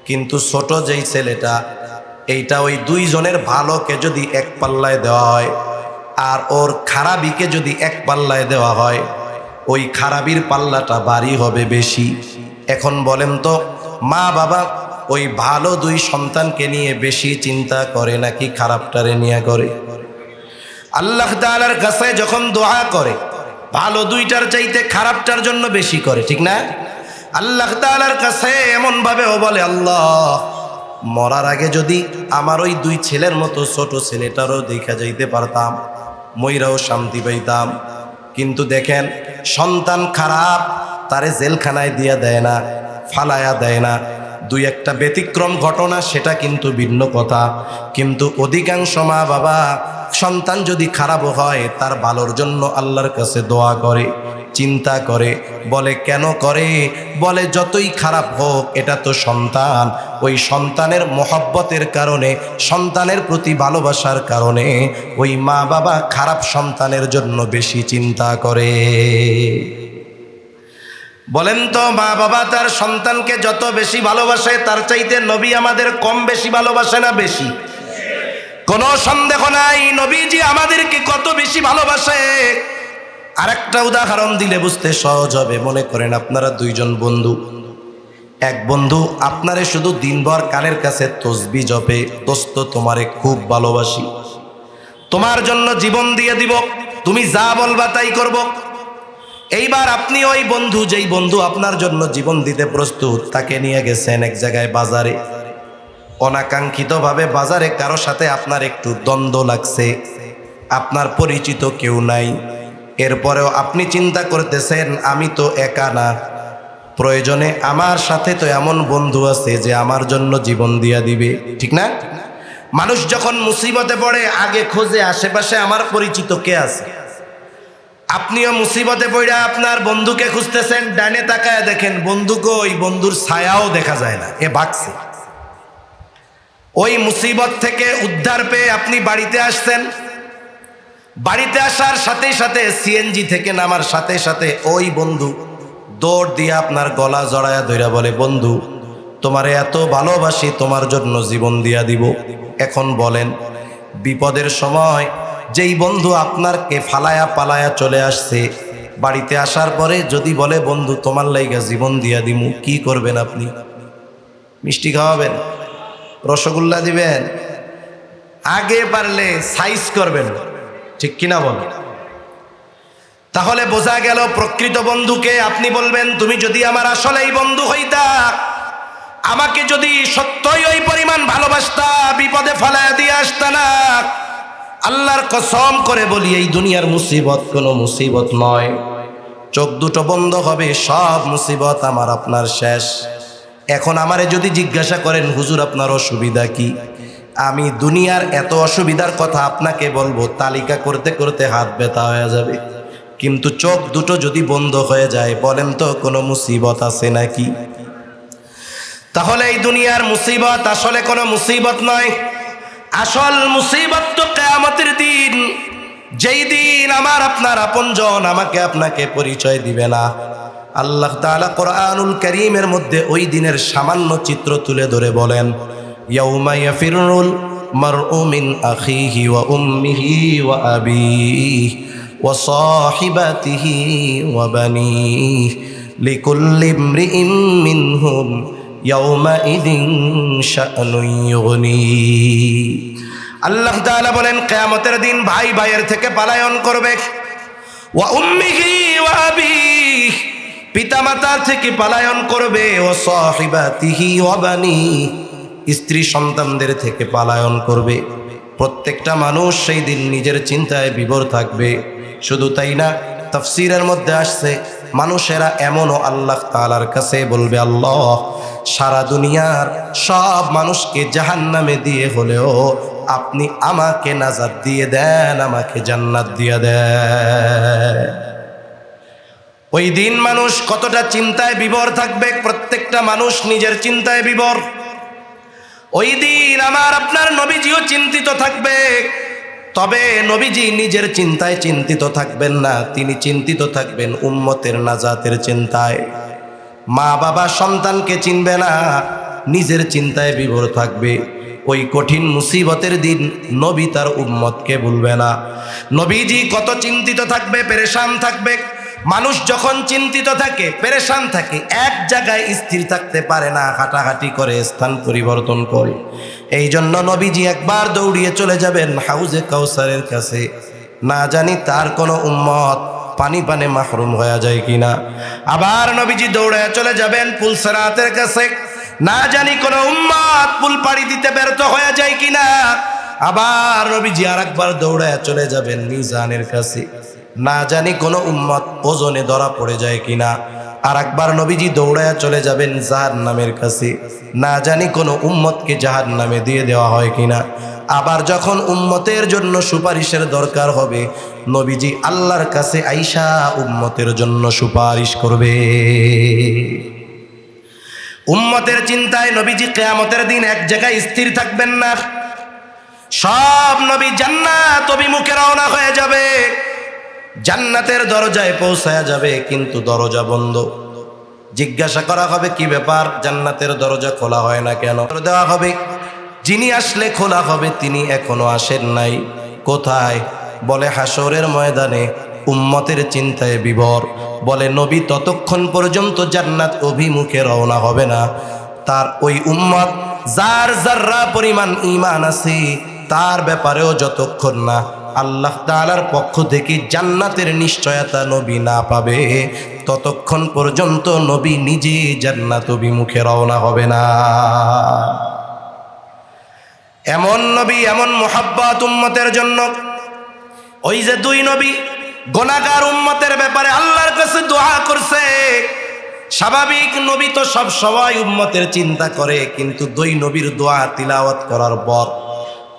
কিন্তু ছোট যেই ছেলেটা, এইটা ওই 2 জনের ভালোকে যদি এক পাল্লায় দেওয়া হয় আর ওর খারাপিকে যদি এক পাল্লায় দেওয়া হয়, ওই খারাপির পাল্লাটা ভারী হবে বেশি। এখন বলেন তো, মা বাবা ওই ভালো 2 সন্তানকে নিয়ে বেশি চিন্তা করে নাকি খারাপটারে নিয়ে করে? আল্লাহ তাআলার কাছে যখন দোয়া করে, ভালো 2টার চাইতে খারাপটার জন্য বেশি করে, ঠিক না? আল্লাহ তাআলার কাছে এমন ভাবেও বলে, আল্লাহ মরার আগে যদি আমার ওই 2 ছেলের মতো ছোট ছেলেটারও দেখা যাইতে পারতাম, মইরাও শান্তি পাইতাম। কিন্তু দেখেন, সন্তান খারাপ, তারে জেলখানায় দিয়া দেয় না, ফালায়া দেয় না। 2-1টা ব্যতিক্রম ঘটনা, সেটা কিন্তু ভিন্ন কথা। কিন্তু অধিকাংশ মা বাবা সন্তান যদি খারাপ হয় তার ভালোর জন্য আল্লাহর কাছে দোয়া করে, চিন্তা করে। বলে কেন করে? বলে যতই খারাপ হোক এটা তো সন্তান, ওই সন্তানের মহব্বতের কারণে, সন্তানের প্রতি ভালোবাসার কারণে ওই মা বাবা খারাপ সন্তানের জন্য বেশি চিন্তা করে। বলেন তো, মা বাবা তার সন্তানকে যত বেশি ভালোবাসে তার চাইতে নবী আমাদের কম বেশি ভালোবাসে না বেশি? কোনো সন্দেহ নাই নবীজি আমাদেরকে কত বেশি ভালোবাসে। আরেকটা উদাহরণ দিলে বুঝতে সহজ হবে। মনে করেন আপনারা 2 জন বন্ধু, এক বন্ধু আপনারে শুধু দিনভর কানের কাছে তসবিহ জপে, দোস্ত তোমারে খুব ভালোবাসি, তোমার জন্য জীবন দিয়ে দিব, তুমি যা বলবা তাই করব। এইবার আপনি ওই বন্ধু, যেই বন্ধু আপনার জন্য জীবন দিতে প্রস্তুত, তাকে নিয়ে গেছেন এক জায়গায় বাজারে। অনাকাঙ্ক্ষিতভাবে বাজারে কারো সাথে আপনার একটু দ্বন্দ্ব লাগছে, আপনার পরিচিত কেউ নাই। এরপরেও আপনি চিন্তা করতেছেন, আমি তো একা না, প্রয়োজনে আমার সাথে তো এমন বন্ধু আছে যে আমার জন্য জীবন দিয়া দিবে, ঠিক না? মানুষ যখন মুসিবতে পড়ে আগে খোঁজে আশেপাশে আমার পরিচিত কে আছে। আপনিও মুসিবতে পড়ে আপনার বন্ধুকে খুঁজতেছেন, ডানে তাকায় দেখেন বন্ধুকে, ওই বন্ধুর ছায়াও দেখা যায় না, এ ভাগছে। ওই মুসিবত থেকে উদ্ধার পেয়ে আপনি বাড়িতে আসছেন। বাড়িতে আসার সাথে সাথে সিএনজি থেকে নামার সাথে সাথে ওই বন্ধু দৌড় দিয়ে আপনার গলা জড়ায়া ধইরা বলে, বন্ধু তোমারে এত ভালোবাসি, তোমার জন্য জীবন দিয়া দিব। এখন বলেন, বিপদের সময় যেই বন্ধু আপনারকে ফালায়া পালায়া চলে আসছে, বাড়িতে আসার পরে যদি বলে বন্ধু তোমার লাইগা জীবন দিয়া দিমু, কি করবেন আপনি? মিষ্টি খাওয়াবেন, রসগোল্লা দিবেন, আগে পারলে সাইজ করবেন, ঠিক কিনা বল? তাহলে বোঝা গেল প্রকৃত বন্ধুকে আপনি বলবেন তুমি যদি আমার আসলেই বন্ধু হইতা, আমাকে যদি সত্যই ওই পরিমাণ ভালোবাসতা, বিপদে ফেলায় দিয়ে আসতা না। আল্লাহর কসম করে বলি এই দুনিয়ার মুসিবত কোনো মুসিবত নয়, চোখ দুটো বন্ধ হবে সব মুসিবত আমার আপনার শেষ। এখন আমারে যদি জিজ্ঞাসা করেন হুজুর আপনার অসুবিধা কি, আমি দুনিয়ার এত অসুবিধার কথা আপনাকে বলবো, তালিকা করতে করতে হাত ব্যথা হয়ে যাবে। কিন্তু চোখ দুটো যদি বন্ধ হয়ে যায়, বলেন তো কোনো মুসিবত আছে নাকি? তাহলে এই দুনিয়ার মুসিবত আসলে কোনো মুসিবত নয়, আসল মুসিবত তো কিয়ামতের দিন, যেই দিন আমার আপনার আপনজন আমাকে আপনাকে পরিচয় দিবে না। আল্লাহ তাআলা কোরআনুল কারীমের মধ্যে ওই দিনের সামান্য চিত্র তুলে ধরে বলেন, ইয়াউমা ইয়াফিরুল মারউ মিন আখিহি ওয়া উম্মিহি ওয়া আবিহি ওয়া সাহিবাতিহি ওয়া বানিহি লিকুল্লি ইমরিইম মিনহুম ইয়াউমাইযিন শা'নুন ইউগনি। আল্লাহ তাআলা বলেন কিয়ামতের দিন ভাই ভাইয়ের থেকে পলায়ন করবে, ওয়া উম্মিহি ওয়া আবিহি, পিতামাতার থেকে পলায়ন করবে, ওয়া সাহিবাতিহি ওয়া বানিহি, স্ত্রী সন্তানদের থেকে পলায়ন করবে। প্রত্যেকটা মানুষ সেই দিন নিজের চিন্তায় বিভোর থাকবে। শুধু তাই না, তাফসীরের মধ্যে আসছে মানুষেরা এমনও আল্লাহ তাআলার কাছে বলবে, আল্লাহ সারা দুনিয়ার সব মানুষকে জাহান্নামে দিয়ে হলেও আপনি আমাকে নাজাত দিয়ে দেন, আমাকে জান্নাত দিয়ে দেন। ওই দিন মানুষ কতটা চিন্তায় বিভোর থাকবে, প্রত্যেকটা মানুষ নিজের চিন্তায় বিভোর। ওই দিন আমার আপনার নবীজিও চিন্তিত থাকবে, তবে নবীজি নিজের চিন্তায় চিন্তিত থাকবেন না, তিনি চিন্তিত থাকবেন উম্মতের নাজাতের চিন্তায়। মা বাবা সন্তানকে চিনবে না, নিজের চিন্তায় বিভোর থাকবে। ওই কঠিন মুসিবতের দিন নবী তার উম্মতকে ভুলবে না। নবীজি কত চিন্তিত থাকবে, পেরেশান থাকবে। মানুষ যখন চিন্তিত থাকে, পেরেশান থাকে, এক জায়গায় স্থির থাকতে পারে না, হাঁটাহাঁটি করে, স্থান পরিবর্তন করে। এই জন্য নবীজি একবার দৌড়িয়ে চলে যাবেন হাউজে কাউসারের কাছে, না জানি তার কোনো উম্মত পানি পানে মাহরুম হয়ে যায় কিনা। আবার নবীজি দৌড়ে চলে যাবেন পুলসরাতের কাছে, না জানি কোনো উম্মত পুল পাড়ি দিতে ব্যর্থ হয়ে যায় কিনা। আবার নবীজি আরেকবার দৌড়ে চলে যাবেন মিজানের কাছে, না জানি কোনো উম্মত ওজনে ধরা পড়ে যায় কিনা। আর একবার নবীজি দৌড়ায়া চলে যাবেন জাহান্নামের কাছে, না জানি কোনো উম্মতকে জাহান্নামে দিয়ে দেওয়া হয় কিনা। আবার যখন উম্মতের জন্য সুপারিশের দরকার হবে, নবীজি আল্লাহর কাছে আইসা উম্মতের জন্য সুপারিশ করবে। উম্মতের চিন্তায় নবীজি কিয়ামতের দিন এক জায়গায় স্থির থাকবেন না। সব নবী জান্নাত অভিমুখে রওনা হয়ে যাবে, জান্নাতের দরজায় পৌঁছায়া যাবে, কিন্তু দরজা বন্ধ। জিজ্ঞাসা করা হবে কি ব্যাপার, জান্নাতের দরজা খোলা হয় না কেন? দেওয়া হবে যিনি আসলে খোলা হবে তিনি এখনো আসেন নাই। কোথায়? বলে হাসরের ময়দানে উম্মতের চিন্তায় বিভোর। বলে নবী ততক্ষণ পর্যন্ত জান্নাত অভিমুখে রওনা হবে না, তার ওই উম্মত যার যাররা পরিমাণ ঈমান আছে তার ব্যাপারেও যতক্ষণ না আল্লাহ তাআলার পক্ষ থেকে জান্নাতের নিশ্চয়তা নবী না পাবে, ততক্ষণ পর্যন্ত নবী নিজে জান্নাত অভিমুখে রওনা হবে না। এমন নবী, এমন মুহাব্বত উম্মতের জন্য। ওই যে দুই নবী গুনাহগার উম্মতের ব্যাপারে আল্লাহর কাছে দোয়া করছে। স্বাভাবিক নবী তো সব সময় উম্মতের চিন্তা করে, কিন্তু দুই নবীর দোয়া তিলাওয়াত করার পর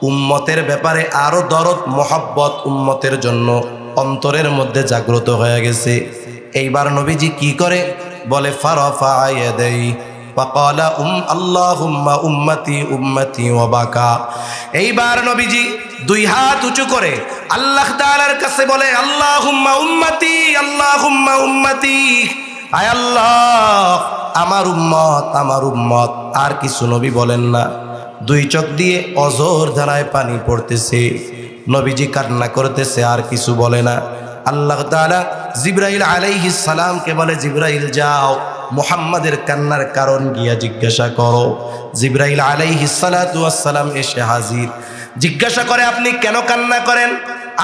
উম্মতের ব্যাপারে আরো দরদ মোহাব্বত উম্মতের জন্য অন্তরের মধ্যে জাগ্রত হয়ে গেছে। এইবার নবীজি কি করে? বলে ফারাফা ইয়াদাই ওয়াকালা আল্লাহুম্মা উম্মতি উম্মতি ওয়া বাকা। এইবার নবীজি দুই হাত উঁচু করে আল্লাহ তাআলার কাছে বলে আল্লাহুম্মা উম্মতি, আল্লাহুম্মা উম্মতি, আয় আল্লাহ আমার উম্মত, আমার উম্মত। আর কিছু নবী বলেন না। দুই চোখ দিয়ে অঝোর ধারায় পানি পড়তেছে, নবীজি কান্না করতেছে, আর কিছু বলে না। আল্লাহ তাআলা জিবরাইল আলাইহিস সালামকে বলে, জিবরাইল যাও মুহাম্মাদের কান্নার কারণ গিয়া জিজ্ঞাসা করো। জিবরাইল আলাইহিস সালাতু ওয়াস সালাম এসে হাজির। জিজ্ঞাসা করে, আপনি কেন কান্না করেন?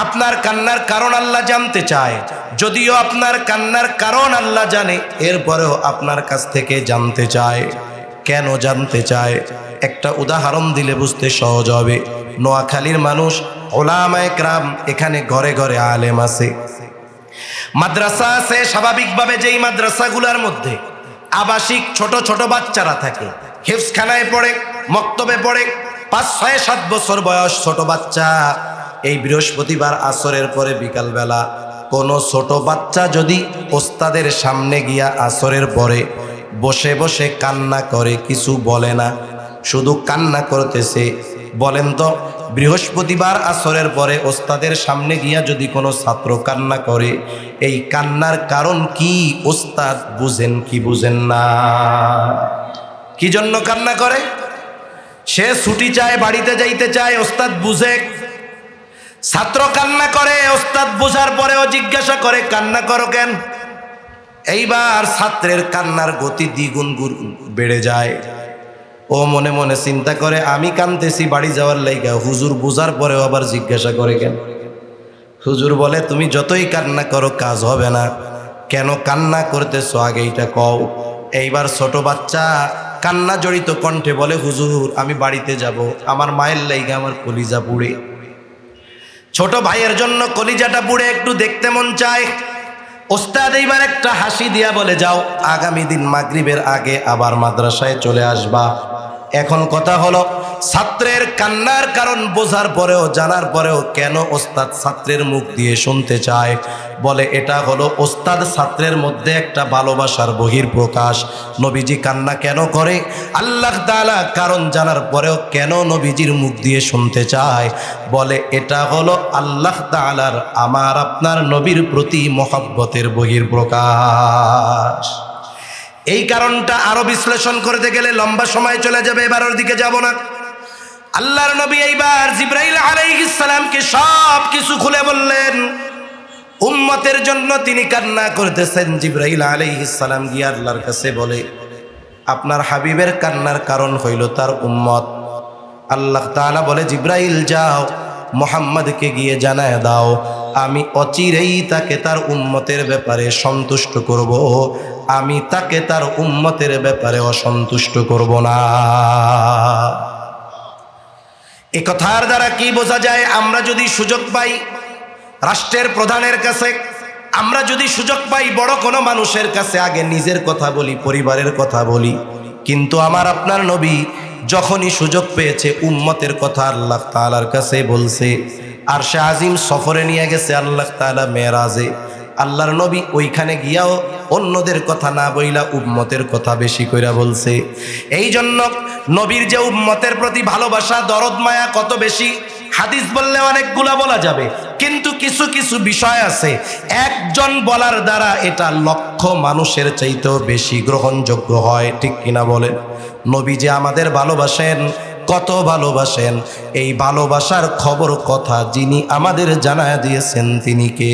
আপনার কান্নার কারণ আল্লাহ জানতে চায়। যদিও আপনার কান্নার কারণ আল্লাহ জানে, এরপরেও আপনার কাছ থেকে জানতে চায়। কেন জানতে চায়? একটা উদাহরণ দিলে বুঝতে সহজ হবে। নোয়াখালীর মানুষ, উলামায়ে কেরাম, এখানে ঘরে ঘরে আলেম আছে, মাদ্রাসা আছে। স্বাভাবিকভাবে যেই মাদ্রাসাগুলোর মধ্যে আবাসিক ছোট ছোট বাচ্চারা থাকে, হিফজখানায় পড়ে, মক্তবে পড়ে, 5, 6, 7 বছর বয়স ছোট বাচ্চা। এই বৃহস্পতিবার আসরের পরে বিকালবেলা কোনো ছোট বাচ্চা যদি ওস্তাদের সামনে গিয়া আসরের পরে বসে বসে কান্না করে, কিছু বলে না, শুধু কান্না করতেছে, বলেন তো বৃহস্পতিবার আসরের পরে ওস্তাদের সামনে গিয়া যদি কোনো ছাত্র কান্না করে, এই কান্নার কারণ কি ওস্তাদ বুঝেন কি বুঝেন না? কি জন্য কান্না করে? সে ছুটি চায়, বাড়িতে যাইতে চায়, ওস্তাদ বুঝে। ছাত্র কান্না করে, ওস্তাদ বুঝার পরেও জিজ্ঞাসা করে, কান্না করো কেন? এইবার ছাত্রের কান্নার গতি দ্বিগুণ বেড়ে যায়। ও মনে মনে চিন্তা করে, আমি কাঁদতেছি বাড়ি যাওয়ার লাইগা, হুজুর বুঝার পরেও আবার জিজ্ঞাসা করে কেন? হুজুর বলে, তুমি যতই কান্না করো কাজ হবে না। কেন কান্না করতেছো আগে এইটা কও। এইবার ছোট বাচ্চা কান্না জড়িত কণ্ঠে বলে, হুজুর আমি বাড়িতে যাব, আমার মায়ের লাইগা আমার কলিজা পুড়ে। ছোট ভাইয়ের জন্য কলিজাটা পুড়ে, একটু দেখতে মন চায়। ওস্তাদ এইবার একটা হাসি দিয়া বলে, যাও আগামী দিন মাগরিবের আগে আবার মাদ্রাসায় চলে আসবা। এখন কথা হলো, ছাত্রের কান্নার কারণ বোঝার পরেও, জানার পরেও কেন ওস্তাদ ছাত্রের মুখ দিয়ে শুনতে চায়? বলে, এটা হলো ওস্তাদ ছাত্রের মধ্যে একটা ভালোবাসার বহিঃপ্রকাশ। নবীজি কান্না কেন করে? আল্লাহ তাআলা কারণ জানার পরেও কেন নবীজির মুখ দিয়ে শুনতে চায়? বলে, এটা হলো আল্লাহ তাআলার আমার আপনার নবীর প্রতি মহব্বতের বহিঃপ্রকাশ। এই কারণটা আরো বিশ্লেষণ করতে গেলে লম্বা সময় চলে যাবে, এবার ওর দিকে যাব না। আল্লাহর নবী এইবার জিবরাইল আলাইহিস সালামকে সব কিছু খুলে বললেন। উম্মতের জন্য তিনি কান্না করতেছেন। জিবরাইল আলাইহিস সালাম গিয়ে আল্লাহর কাছে বলে, আপনার হাবিবের কান্নার কারণ হইল তার উম্মত। আল্লাহ তাআলা বলে, জিবরাইল যাও মুহাম্মদকে গিয়ে জানায় দাও, আমি অচিরেই তাকে তার উম্মতের ব্যাপারে সন্তুষ্ট করব, আমি তাকে তার উম্মতের ব্যাপারে অসন্তুষ্ট করব না। এ কথার দ্বারা কি বোঝা যায়? আমরা যদি সুযোগ পাই রাষ্ট্রের প্রধানের কাছে, আমরা যদি সুযোগ পাই বড় কোনো মানুষের কাছে, আগে নিজের কথা বলি, পরিবারের কথা বলি। কিন্তু আমার আপনার নবী যখনই সুযোগ পেয়েছে উম্মতের কথা আল্লাহ তাআলার কাছে বলছে। আরশে আজিম সফরে নিয়ে গেছে আল্লাহ তাআলা মেরাজে। আল্লাহর নবী ওইখানে গিয়াও অন্যদের কথা না বইলা উম্মতের কথা বেশি কইরা বলছে। এই জন্য নবীর যে উম্মতের প্রতি ভালোবাসা, দরদ মায়া কত বেশি, হাদিস বললে অনেকগুলা বলা যাবে, কিন্তু কিছু কিছু বিষয় আছে একজন বলার দ্বারা এটা লক্ষ মানুষের চাইতেও বেশি গ্রহণযোগ্য হয়। ঠিক কিনা বলেন? নবী যে আমাদের ভালোবাসেন, কত ভালোবাসেন, এই ভালোবাসার খবর কথা যিনি আমাদের জানায় দিয়েছেন তিনি কে?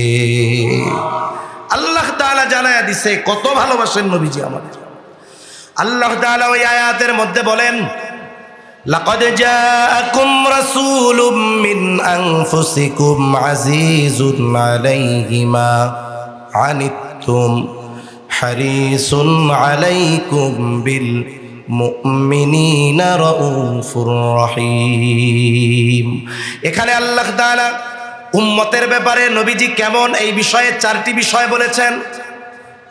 আল্লাহ তাআলা জানায় দিছে কত ভালোবাসেন নবীজি আমাদের। আল্লাহ তাআলা ওই আয়াতের মধ্যে বলেন, লাকাদ জাআকুম রাসূলুম মিন আনফুসিকুম আজিজুন আলাইহি মা আনিতুম হারিসুন আলাইকুম বিল মুমিনিনা রাউফুর রহিম। এখানে আল্লাহ তাআলা উম্মতের ব্যাপারে নবীজি কেমন, এই বিষয়ে 4টি বিষয় বলেছেন।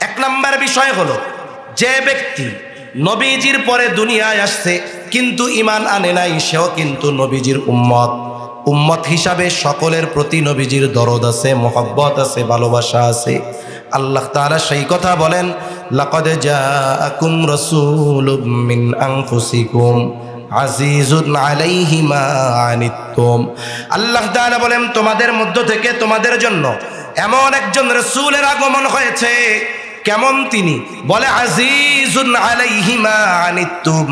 1 নম্বর বিষয় হলো, যে ব্যক্তি নবীজির পরে দুনিয়ায় আসছে কিন্তু ঈমান আনে নাই, সেও কিন্তু নবীজির উম্মত। উম্মত হিসাবে সকলের প্রতি নবীজির দরদ আছে, মহব্বত আছে, ভালোবাসা আছে। আল্লাহ তাআলা সেই কথা বলেন, লাকাদ জাআকুম রাসূলুম মিন আনফুসিকুম আজিজুন আলাইহি মা আনিতুম। আল্লাহ তাআলা বলেন, তোমাদের মধ্য থেকে তোমাদের জন্য এমন একজন রাসূলের আগমন হয়েছে। কেমন তিনি? বলে, আজিজুন আলাইহি মা আনিতুম,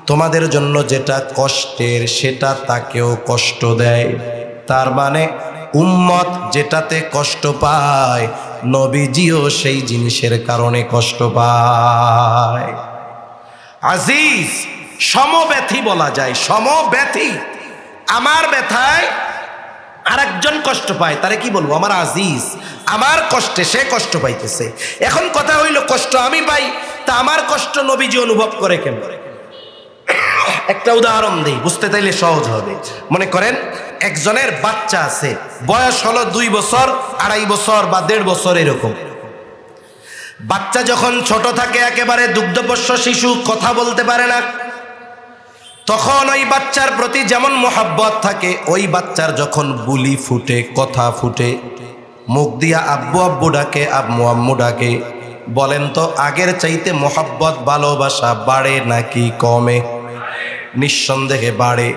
তোমাদের জন্য যেটা কষ্টের সেটা তাকেও কষ্ট দেয়। তার মানে উম্মত যেটাতে কষ্ট পায় নবীজিও সেই জিনিসের কারণে কষ্ট পায়। আজিজ সমব্যথী বলা যায়, সমব্যথী। আমার ব্যথায় আরেকজন কষ্ট পায়, তারে কি বলবো? আমার আজিজ। আমার কষ্টে সে কষ্ট পাইতেছে। এখন কথা হইল, কষ্ট আমি পাই, তা আমার কষ্ট নবীজি অনুভব করে কেন? একটা উদাহরণ দিই, বুঝতে চাইলে সহজ হবে। মনে করেন একজনের বাচ্চা আছে, বয়স হলো 2 বছর, 2.5 বছর বা 1.5 বছর এরকম। বাচ্চা যখন ছোট থাকে, একেবারে দুগ্ধপোষ্য শিশু, কথা বলতে পারে না, তখন ওই বাচ্চার প্রতি যেমন মোহাব্বত থাকে, ওই বাচ্চার যখন বুলি ফুটে, কথা ফুটে, মুখ দিয়া আব্বু আব্বু ডাকে, আম্মু আম্মু ডাকে, বলেন তো আগের চাইতে মোহাব্বত ভালোবাসা বাড়ে নাকি কমে? নিঃসন্দেহে বাড়ে।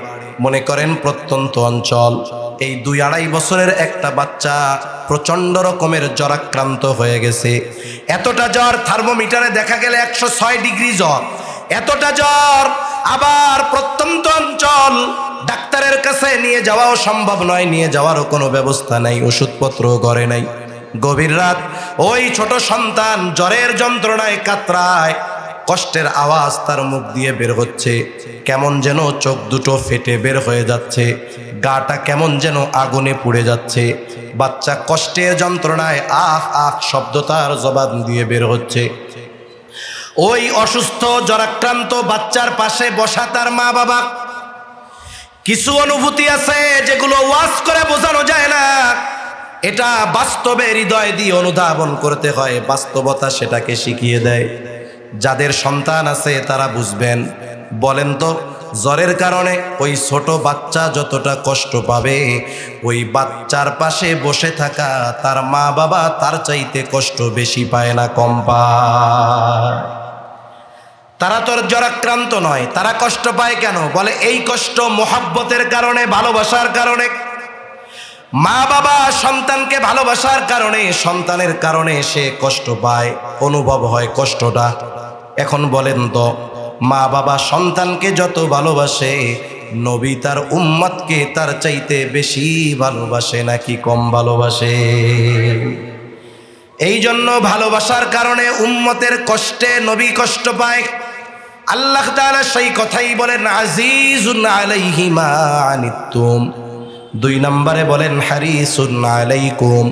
মনে করেন প্রত্যন্ত অঞ্চল, এই 2-2.5 বছরের একটা বাচ্চা প্রচন্ড রকমের জ্বরাক্রান্ত হয়ে গেছে। এতটা জ্বর, থার্মোমিটারে দেখা গেলে 106 ডিগ্রি জ্বর, এতটা জ্বর। আবার প্রত্যন্ত অঞ্চল, ডাক্তারের কাছে নিয়ে যাওয়াও সম্ভব নয়, নিয়ে যাওয়ারও কোনো ব্যবস্থা নাই, ওষুধপত্রও ঘরে নাই। গভীর রাত, ওই ছোট সন্তান জ্বরের যন্ত্রণায় কাতরায়, কষ্টের আওয়াজ তার মুখ দিয়ে বের হচ্ছে, কেমন যেন চোখ দুটো ফেটে বের হয়ে যাচ্ছে, গাটা কেমন যেন আগুনে পুড়ে যাচ্ছে। বাচ্চা কষ্টের যন্ত্রণায় আহ আহ শব্দ তার জবান দিয়ে বের হচ্ছে। ওই অসুস্থ জ্বরাক্রান্ত বাচ্চার পাশে বসা তার মা বাবা। কিছু অনুভূতি আছে যেগুলো ওয়াজ করে বোঝানো যায় না, এটা বাস্তবে হৃদয় দিয়ে অনুধাবন করতে হয়, বাস্তবতা সেটাকে শিখিয়ে দেয়। যাদের সন্তান আছে তারা বুঝবেন। বলেন তো, জ্বরের কারণে ওই ছোট বাচ্চা যতটা কষ্ট পাবে, ওই বাচ্চার পাশে বসে থাকা তার মা বাবা তার চাইতে কষ্ট বেশি পায় না কম পায়? তারা তোর জ্বরাক্রান্ত নয়, তারা কষ্ট পায় কেন? বলে এই কষ্ট মোহাব্বতের কারণে, ভালোবাসার কারণে। মা বাবা সন্তানকে ভালোবাসার কারণে, সন্তানের কারণে সে কষ্ট পায়, অনুভব হয় কষ্টটা। এখন বলেন তো, মা বাবা সন্তানকে যত ভালোবাসে, নবী তার উম্মতকে তার চাইতে বেশি ভালোবাসে নাকি কম ভালোবাসে? এই জন্য ভালোবাসার কারণে উম্মতের কষ্টে নবী কষ্ট পায়। আল্লাহ তাআলা সেই কথাই বলেন, আজিজুন আলাইহি মা আনিতুম। 2 নম্বরে বলেন হারিসুন আলাইকুম,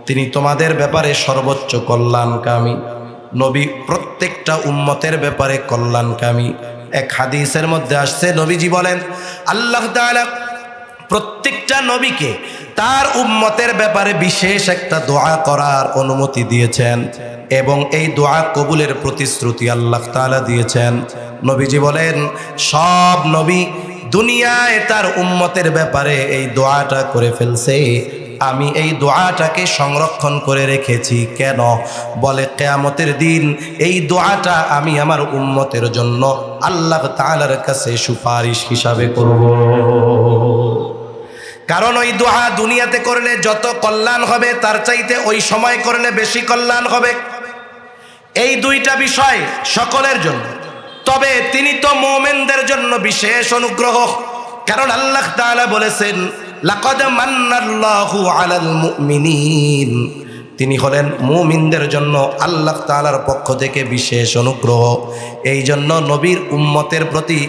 তিনি তোমাদের ব্যাপারে সর্বোচ্চ কল্যাণকামী। নবী প্রত্যেকটা উম্মতের ব্যাপারে কল্যাণকামী। এক হাদিসের মধ্যে আসছে, নবীজি বলেন আল্লাহ তাআলা প্রত্যেকটা নবীকে তার উম্মতের ব্যাপারে বিশেষ একটা দোয়া করার অনুমতি দিয়েছেন, এবং এই দোয়া কবুলের প্রতিশ্রুতি আল্লাহ তাআলা দিয়েছেন। নবীজি বলেন সব নবী দুনিয়ায় তার উম্মতের ব্যাপারে এই দোয়াটা করে ফেলছে, আমি এই দোয়াটাকে সংরক্ষণ করে রেখেছি। কেন? বলে কিয়ামতের দিন এই দোয়াটা আমি আমার উম্মতের জন্য আল্লাহ তাআলার কাছে সুপারিশ হিসাবে করব। কারণ ওই দোয়া দুনিয়াতে করলে যত কল্যাণ হবে, তার চাইতে ওই সময় করলে বেশি কল্যাণ হবে। এই 2টা বিষয় সকলের জন্য, তবে তিনি তো মুমিনদের জন্য বিশেষ অনুগ্রহ। কারণ আল্লাহ তাআলা বলেছেন লাকাদ মান্নাল্লাহু আলাল মুমিনিন, তিনি হলেন মুমিনদের জন্য আল্লাহ তাআলার পক্ষ থেকে বিশেষ অনুগ্রহ। এই জন্য নবীর উম্মতের প্রতি,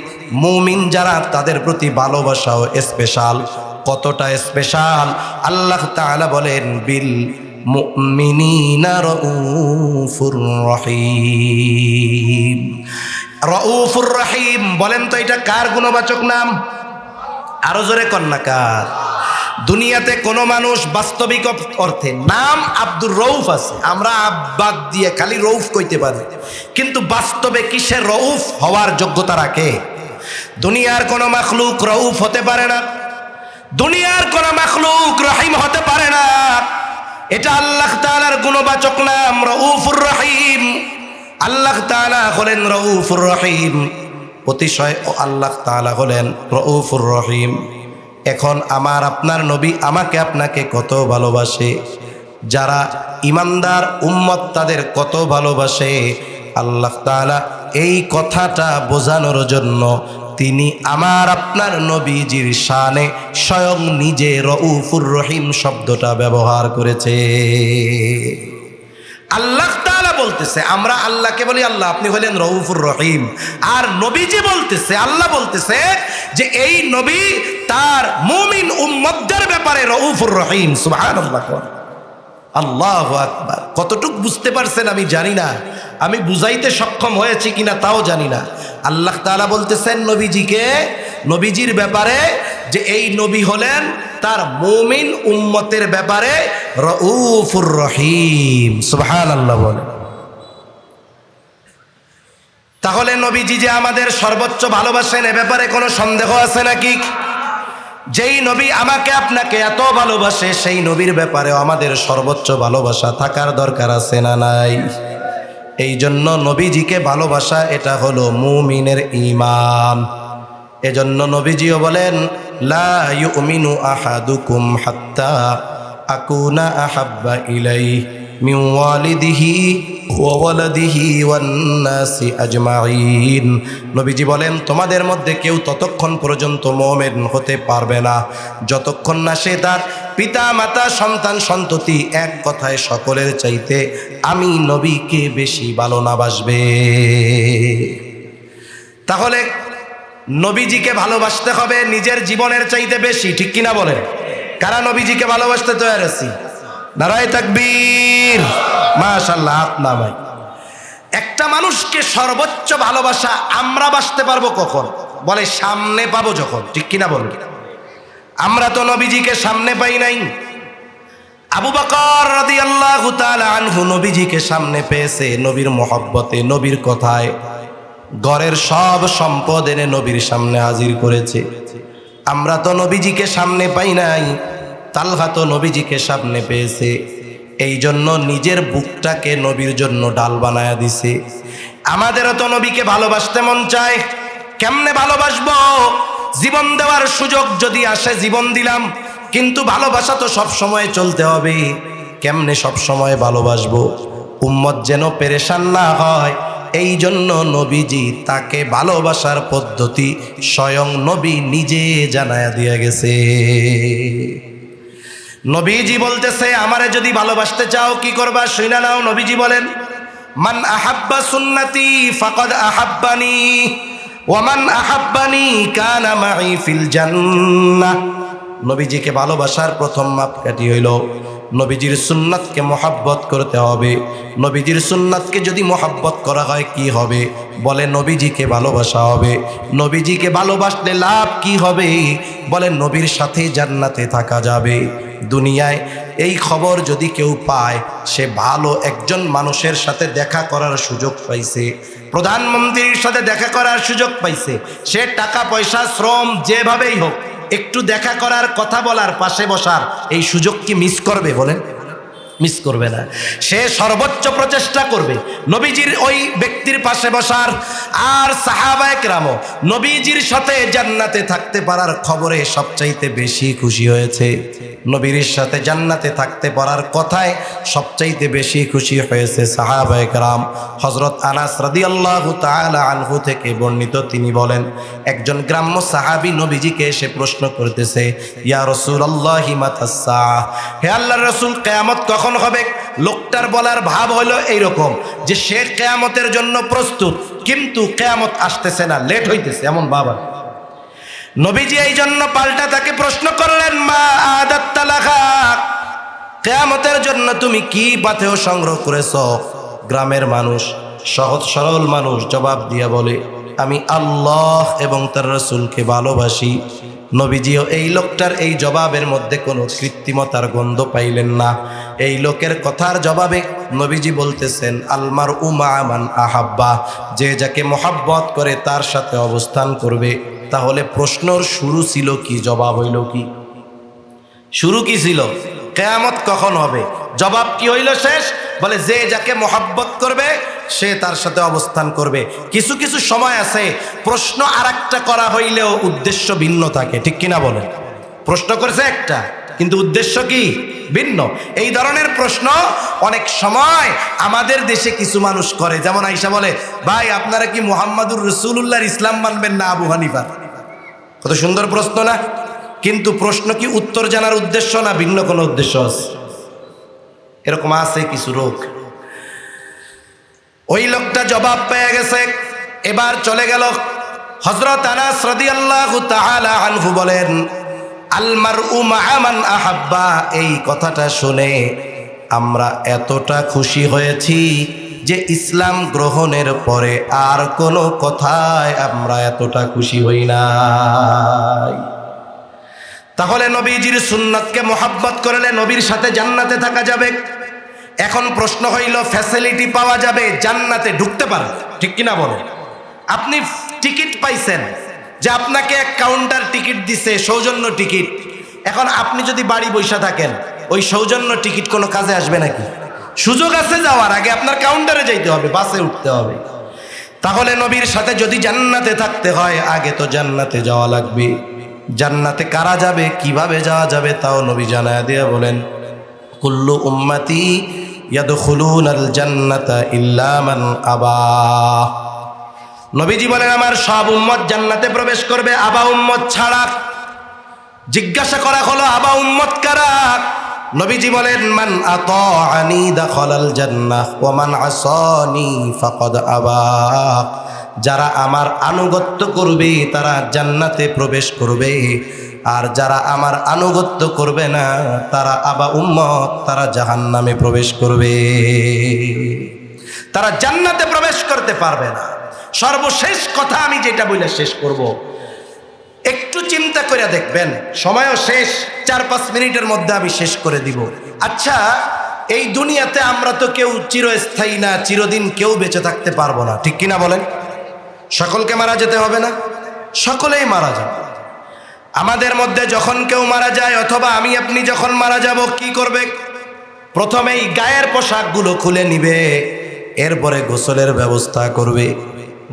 মুমিন যারা, তাদের প্রতি ভালোবাসাও স্পেশাল। কতটা স্পেশাল? আল্লাহ তাআলা বলেন বিল মুমিনিনা রাউফুর রহিম। রাউফুর রহিম, বলেন তো এটা কার গুণবাচক নাম? আরো জোরে কন্যা কার? দুনিয়াতে কোনো মানুষ বাস্তবিক অর্থে নাম আব্দুর রউফ আছে, আমরা আব্বাদ দিয়ে খালি রউফ কইতে পারি, কিন্তু বাস্তবে কিসের রউফ হওয়ার যোগ্যতা রাখে? দুনিয়ার কোনো মাখলুক রউফ হতে পারে না, দুনিয়ার কোনো মাখলুক রহিম হতে পারে না। এটা আল্লাহ তাআলার গুণবাচক নাম রাউফুর রহিম। আল্লাহ তাআলা হলেন রাউফুর রহিম, অতিশয় আল্লাহ তাআলা হলেন রাউফুর রহিম। এখন আমার আপনার নবী আমাকে আপনাকে কত ভালোবাসে, যারা ইমানদার উম্মত তাদের কত ভালোবাসে, আল্লাহ তাআলা এই কথাটা বোঝানোর জন্য তিনি আমার আপনার নবীজির শানে স্বয়ং নিজে রউফুর রহিম শব্দটা ব্যবহার করেছে। আল্লাহ তাআলা বলতেছে, আমরা আল্লাহকে বলি আল্লাহ আপনি হলেন রউফুর রহিম, আর নবীজি বলতেছে, আল্লাহ বলতেছে যে এই নবী তার মুমিন উম্মতদের ব্যাপারে রউফুর রহিম। সুবহানাল্লাহ, আল্লাহু আকবার। কতটুক বুঝতে পারছেন আমি জানি না, আমি বুঝাইতে সক্ষম হয়েছি কিনা তাও জানি না। আল্লাহ তাআলা বলতেছেন নবীজিকে, নবীজির ব্যাপারে যে এই নবী হলেন তার মুমিন উম্মতের ব্যাপারে রউফুর রহিম। সুবহানাল্লাহ বলেন। তাহলে নবীজি যে আমাদের সর্বোচ্চ ভালোবাসেন এ ব্যাপারে কোনো সন্দেহ আছে নাকি? যেই নবী আমাকে আপনাকে এত ভালোবাসে সেই নবীর ব্যাপারেও আমাদের সর্বোচ্চ ভালোবাসা থাকার দরকার আছে না নাই? এই জন্য নবীজিকে ভালোবাসা এটা হলো মুমিনের ঈমান। এজন্য নবীজিও বলেন লা ইউমিনু আহাদুকুম হাত্তা আকুনা আহাব্বা ইলাইহি মিন ওয়ালিদিহি ওয়া ওয়ালাদিহি ওয়ান নাসি আজমাইন। নবীজি বলেন তোমাদের মধ্যে কেউ ততক্ষণ পর্যন্ত মুমিন হতে পারবে না যতক্ষণ না সে তার পিতা মাতা সন্তান সন্ততি এক কথায় সকলের চাইতে আমি নবীকে বেশি ভালো না বাসবে। তাহলে নবীজিকে ভালোবাসতে হবে নিজের জীবনের চাইতে বেশি, ঠিক কিনা বলেন? কারা নবীজিকে ভালোবাসতে তৈরি আছি? নারায়ে তাকবীর, মাশাআল্লাহ। হাত নামাই। একটা মানুষকে সর্বোচ্চ ভালোবাসা আমরা বাসতে পারবো কখন? বলে সামনে পাবো যখন, ঠিক কিনা বলেন? আমরা তো নবীজিকে সামনে পাই নাই। আবু বকর রাদিয়াল্লাহু তাআলা আনহু নবীজিকে সামনে পেয়েছে নবীর মহব্বতে, নবীর কথায় ঘরের সব সম্পদ এনে নবীর সামনে হাজির করেছে। আমরা তো নবীজিকে সামনে পাই নাই। তালহা তো নবীজিকে সামনে পেয়েছে, এই জন্য নিজের বুকটাকে নবীর জন্য ডাল বানায়া দিছে। আমাদেরও তো নবীকে ভালোবাসতে মন চায়। কেমনে ভালোবাসবো? জীবন দেওয়ার সুযোগ যদি আসে জীবন দিলাম, কিন্তু ভালোবাসা তো সব সময় চলতে হবে। কেমনে সব সময় ভালোবাসবো? উম্মত যেন পেরেশান না হয়, এই জন্য নবীজি তাকে ভালোবাসার পদ্ধতি স্বয়ং নবী নিজে জানায়া দিয়ে গেছে। নবীজি বলতেছে আমারে যদি ভালোবাসতে চাও কি করবা শুইনা নাও। নবীজি বলেন মান আহাব্বা সুন্নতি ফাকাদ আহাব্বানি ওয়া মান আহাব্বানি কানা মাই ফিল জান্নাহ। নবীজিকে ভালোবাসার প্রথম মাপকাঠি হইল নবীজির সুন্নাতকে মহব্বত করতে হবে। নবীজির সুন্নাতকে যদি মহব্বত করা হয় কি হবে? বলে নবীজিকে ভালোবাসা হবে। নবীজিকে ভালোবাসলে লাভ কি হবে? বলে নবীর সাথে জান্নাতে থাকা যাবে। দুনিয়ায় এই খবর যদি কেউ পায়, সে ভালো একজন মানুষের সাথে দেখা করার সুযোগ পাইছে, প্রধানমন্ত্রীর সাথে দেখা করার সুযোগ পাইছে, সে টাকা পয়সা শ্রম যেভাবেই হোক একটু দেখা করার, কথা বলার, পাশে বসার এই সুযোগ কি মিস করবে? বলেন মিস করবে না। সে সর্বোচ্চ প্রচেষ্টা করবে নবীজির ওই ব্যক্তির পাশে বসার। আর সাহাবায়ে কেরামও নবীজির সাথে জান্নাতে থাকতে পারার খবরে সবচাইতে বেশি খুশি হয়েছে। নবীর সাথে জান্নাতে থাকতে পারার কথায় সবচাইতে বেশি খুশি হয়েছে সাহাবায়ে কেরাম। হযরত আনাস রাদিয়াল্লাহু তাআলা আনহু থেকে বর্ণিত, তিনি বলেন একজন গ্রাম্য সাহাবী নবীজিকে এসে প্রশ্ন করতেছে, ইয়া রাসূলুল্লাহি মাতাস সাআহ, হে আল্লাহর রাসূল কিয়ামত কখন হবে? লোকটার বলার ভাব হলো এইরকম যে সে কিয়ামতের জন্য প্রস্তুত, কিন্তু কিয়ামত আসতেছে না, লেট হইতেছে, এমন বাবা। নবীজি এই জন্য পাল্টা তাকে প্রশ্ন করলেন, মা আদাত্তা লাহা, কিয়ামতের জন্য তুমি কি পাথেয় সংগ্রহ করেছো? গ্রামের মানুষ, সহজ সরল মানুষ জবাব দিয়া বলে, আমি আল্লাহ এবং তার রাসূলকে ভালোবাসি। নবীজিও এই লোকটার এই জবাবের মধ্যে কোনো কৃত্রিমতার গন্ধ পাইলেন না। এই লোকের কথার জবাবে নবীজি বলতেছেন, আলমার উমা মান আহাব্বা, যে যাকে মহাব্বত করে তার সাথে অবস্থান করবে। তাহলে প্রশ্নর শুরু ছিল কি, জবাব হইল কি? শুরু কি ছিল? কিয়ামত কখন হবে? জবাব কি হইল শেষ? বলে যে যাকে মহাব্বত করবে সে তার সাথে অবস্থান করবে। কিছু কিছু সময় আছে প্রশ্ন আরেকটা করা হইলেও উদ্দেশ্য ভিন্ন থাকে, ঠিক কিনা বলেন? প্রশ্ন করেছে একটা কিন্তু উদ্দেশ্য কি ভিন্ন। এই ধরনের প্রশ্ন অনেক সময় আমাদের দেশে কিছু মানুষ করে, যেমন আয়েশা বলে, ভাই আপনারা কি মুহাম্মাদুর রাসূলুল্লাহর ইসলাম মানবেন না আবু হানিফার? কত সুন্দর প্রশ্ন না? কিন্তু প্রশ্ন কি উত্তর জানার উদ্দেশ্য না ভিন্ন কোনো উদ্দেশ্য আছে? এরকম আছে কিছু লোক। ওই লোকটা জবাব পেয়ে গেছে, এবার চলে গেল। হযরত আনাস রাদিয়াল্লাহু তাআলা আনহু বলেন, আল মারউ মা'a মান আহাব্বা। এই কথাটা শুনে আমরা এতটা খুশি হয়েছি যে ইসলাম গ্রহণের পরে আর কোনো কথায় আমরা এতটা খুশি হই নাই। তাহলে নবীজির সুন্নাতকে মোহাব্বত করলে নবীর সাথে জান্নাতে থাকা যাবে। এখন প্রশ্ন হইল, ফ্যাসিলিটি পাওয়া যাবে, জান্নাতে ঢুকতে পারবে, ঠিক কিনা বলেন? আপনি টিকিট পাইছেন, যে আপনাকে এক কাউন্টার টিকিট দিছে, সৌজন্য টিকিট। এখন আপনি যদি বাড়ি বসে থাকেন, ওই সৌজন্য টিকিট কোনো কাজে আসবে নাকি? সুযোগ আছে যাওয়ার, আগে আপনার কাউন্টারে যাইতে হবে, বাসে উঠতে হবে। তাহলে নবীর সাথে যদি জান্নাতে থাকতে হয়, আগে তো জান্নাতে যাওয়া লাগবে। জান্নাতে কারা যাবে, কিভাবে যাওয়া যাবে, তাও নবী জানায়া দিয়ে বলেন, কুল্লু উম্মতি ইয়াদখুলুনাল জান্নাতা ইল্লা মান আবা। নবীজি বলেন, আমার সব উম্মত জান্নাতে প্রবেশ করবে, আবা উম্মত ছাড়া। জিজ্ঞাসা করা হলো, আবা উম্মত কারা? নবীজি বলেন, মান আতাআনি দাখালাল জান্নাহ ওয়া মান আসানি ফাকাদ আবা। যারা আমার আনুগত্য করবে তারা জান্নাতে প্রবেশ করবে, আর যারা আমার আনুগত্য করবে না তারা আবা উম্মত, তারা জাহান্নামে প্রবেশ করবে, তারা জান্নাতে প্রবেশ করতে পারবে না। সর্বশেষ কথা আমি যেটা বলে শেষ করব, একটু চিন্তা করে দেখবেন, সময়ও শেষ, 4-5 মিনিটের মধ্যে আমি শেষ করে দিব। আচ্ছা, এই দুনিয়াতে আমরা তো কেউ চিরস্থায়ী না, চিরদিন কেউ বেঁচে থাকতে পারবো না, ঠিক কিনা বলেন? সকলকে মারা যেতে হবে না? সকলেই মারা যাবে। আমাদের মধ্যে যখন কেউ মারা যায়, অথবা আমি আপনি যখন মারা যাব, কি করবে? প্রথমেই গায়ের পোশাকগুলো খুলে নিবে, এরপরে গোসলের ব্যবস্থা করবে,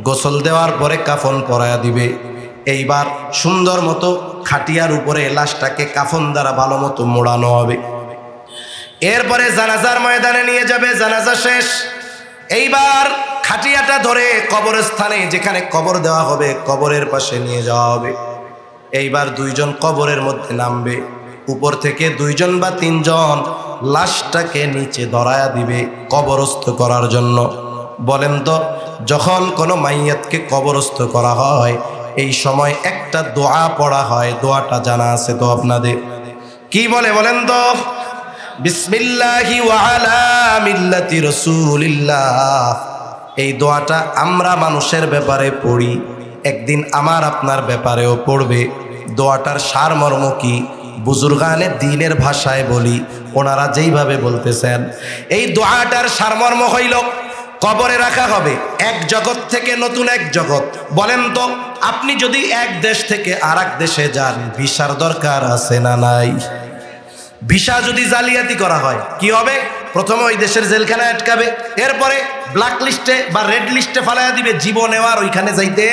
গোসল দেওয়ার পরে কাফন পরায়া দিবে। এইবার সুন্দর মতো খাটিয়ার উপরে লাশটাকে কাফন দ্বারা ভালো মতো মোড়ানো হবে। এরপরে জানাজার ময়দানে নিয়ে যাবে, জানাজা শেষ। এইবার খাটিয়াটা ধরে কবরস্থানে, যেখানে কবর দেওয়া হবে, কবরের পাশে নিয়ে যাওয়া হবে। এইবার 2 জন কবরের মধ্যে নামবে, উপর থেকে 2 জন বা 3 জন লাশটাকে নিচে ধরায়া দিবে কবরস্থ করার জন্য। বলেন তো, যখন কোনো মাইয়াতকে কবরস্থ করা হয়, এই সময় একটা দোয়া পড়া হয়, দোয়াটা জানা আছে তো আপনাদের? কি বলে বলেন তো? বিসমিল্লাহি ওয়া আলা মিল্লাতি রাসূলিল্লাহ। এই দোয়াটা আমরা মানুষের ব্যাপারে পড়ি, একদিন আমার আপনার ব্যাপারেও পড়বে। দোয়াটার সারমর্ম কি? বুজুর্গানে দ্বীনের ভাষায় বলি, ওনারা যেইভাবে বলতেছেন, এই দোয়াটার সারমর্ম হইল, কবরে রাখা হবে এক জগৎ থেকে নতুন এক জগৎ। বলেন তো, আপনি যদি এক দেশ থেকে আর এক দেশে যান, ভিসার দরকার আছে না নাই? ভিসা যদি জালিয়াতি করা হয়, কি হবে? প্রথমে ওই দেশের জেলখানায় আটকাবে, এরপরে ব্ল্যাক লিস্টে বা রেড লিস্টে ফালাইয়া দিবে, জীবনে আর ওইখানে যাইতে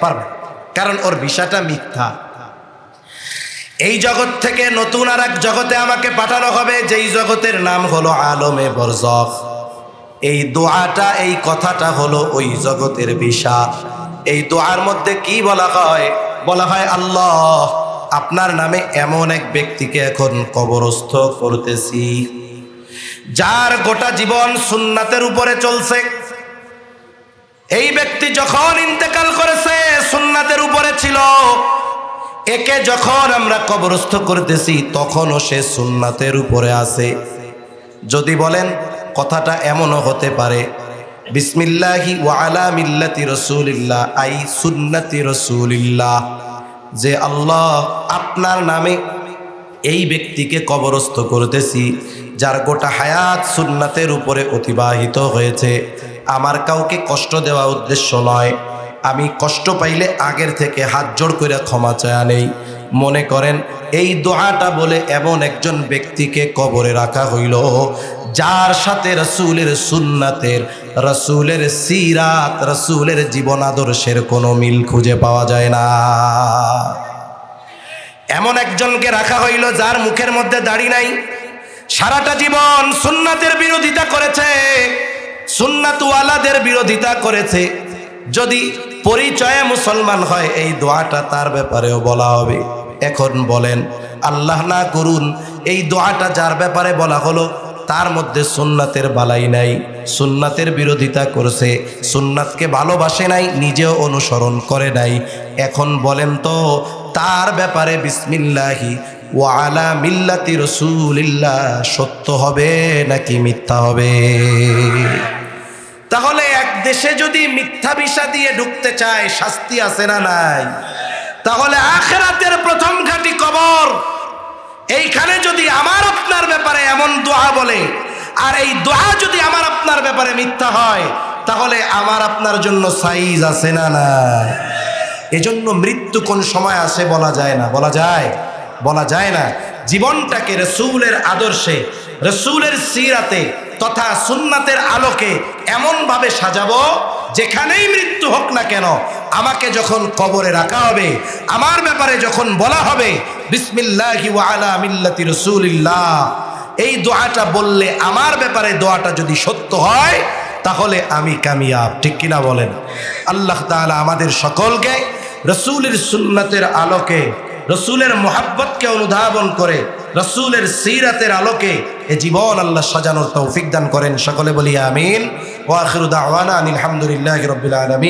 পারবে, কারণ ওর ভিসাটা মিথ্যা। এই জগৎ থেকে নতুন আর এক জগতে আমাকে পাঠানো হবে, যেই জগতের নাম হলো আলমে বরজখ। এই দোয়াটা, এই কথাটা হলো ওই জগতের ভিসা। এই দোয়ার মধ্যে কি বলা হয়? বলা হয়, আল্লাহ আপনার নামে এমন এক ব্যক্তিকে এখন কবরস্থ করতেছি, যার গোটা জীবন সুন্নাতের উপরে চলছে। এই ব্যক্তি যখন ইন্তেকাল করেছে সুন্নাতের উপরে ছিল, একে যখন আমরা কবরস্থ করতেছি তখনও সে সুন্নাতের উপরে আছে। যদি বলেন, কথাটা এমনও হতে পারে, বিসমিল্লাহি ওয়া আলা মিল্লাতি রাসূলিল্লাহ, আই সুন্নতি রাসূলিল্লাহ, যে আল্লাহ আপনার নামে এই ব্যক্তিকে কবরস্থ করতেছি, যার গোটা হায়াত সুন্নাতের উপরে অতিবাহিত হয়েছে। আমার কাউকে কষ্ট দেওয়া উদ্দেশ্য নয়, আমি কষ্ট পাইলে আগের থেকে হাত জোড় করে ক্ষমা চায়া নেই। মনে করেন এই দোয়াটা বলে এমন একজন ব্যক্তিকে কবরে রাখা হইল, যার সাথে রাসূলের সুন্নাতের, রাসূলের সিরাত, রাসূলের জীবন আদর্শের কোনো মিল খুঁজে পাওয়া যায় না। এমন একজনকে রাখা হইল যার মুখের মধ্যে দাড়ি নাই, সারাটা জীবন সুন্নাতের বিরোধিতা করেছে, সুন্নাতওয়ালাদের বিরোধিতা করেছে। যদি পরিচয়ে মুসলমান হয় এই দোয়াটা তার ব্যাপারেও বলা হবে। এখন বলেন, আল্লাহ না করুন এই দোয়াটা যার ব্যাপারে বলা হলো তার মধ্যে সুন্নাতের বালাই নাই, সুন্নাতের বিরোধিতা করছে, সুন্নাতকে ভালোবাসে নাই, নিজেও অনুসরণ করে নাই। এখন বলেন তো তার ব্যাপারে বিসমিল্লাহি ওয়া আলা মিল্লাতি রাসূলিল্লাহ সত্য হবে নাকি মিথ্যা হবে? তাহলে এক দেশে যদি মিথ্যা ভিসা দিয়ে ঢুকতে চায় শাস্তি আছে না নাই? তাহলে আখিরাতের প্রথম ঘাঁটি কবর। এইখানে যদি আমার আপনার ব্যাপারে এমন দোয়া বলে আর এই দোয়া যদি আমার আপনার ব্যাপারে মিথ্যা হয়, তাহলে আমার আপনার জন্য সাইজ আছে না নাই? এজন্য মৃত্যু কোন সময় আসে বলা যায় না। বলা যায়? বলা যায় না। জীবনটাকে রসূলের আদর্শে, রসূলের সিরাতে তথা সুন্নাতের আলোকে এমনভাবে সাজাবো যেখানেই মৃত্যু হোক না কেন, আমাকে যখন কবরে রাখা হবে, আমার ব্যাপারে যখন বলা হবে বিসমিল্লাহি ওয়া আলা মিল্লাতি রাসূলিল্লাহ, এই দোয়াটা বললে আমার ব্যাপারে দোয়াটা যদি সত্য হয় তাহলে আমি কামিয়াব। ঠিক কিনা বলেন? আল্লাহ তাআলা আমাদের সকলকে রসূলের সুন্নাতের আলোকে, রসূলের মুহাব্বতকে অনুধাবন করে রসূলের সিরাতের আলোকে এ জীবন আল্লাহ সাজানোর তৌফিক দান করেন। সকলে বলি আমিন। ওয়া আখিরু দাওয়ানা আনিল হামদুলিল্লাহি রাব্বিল আলামিন।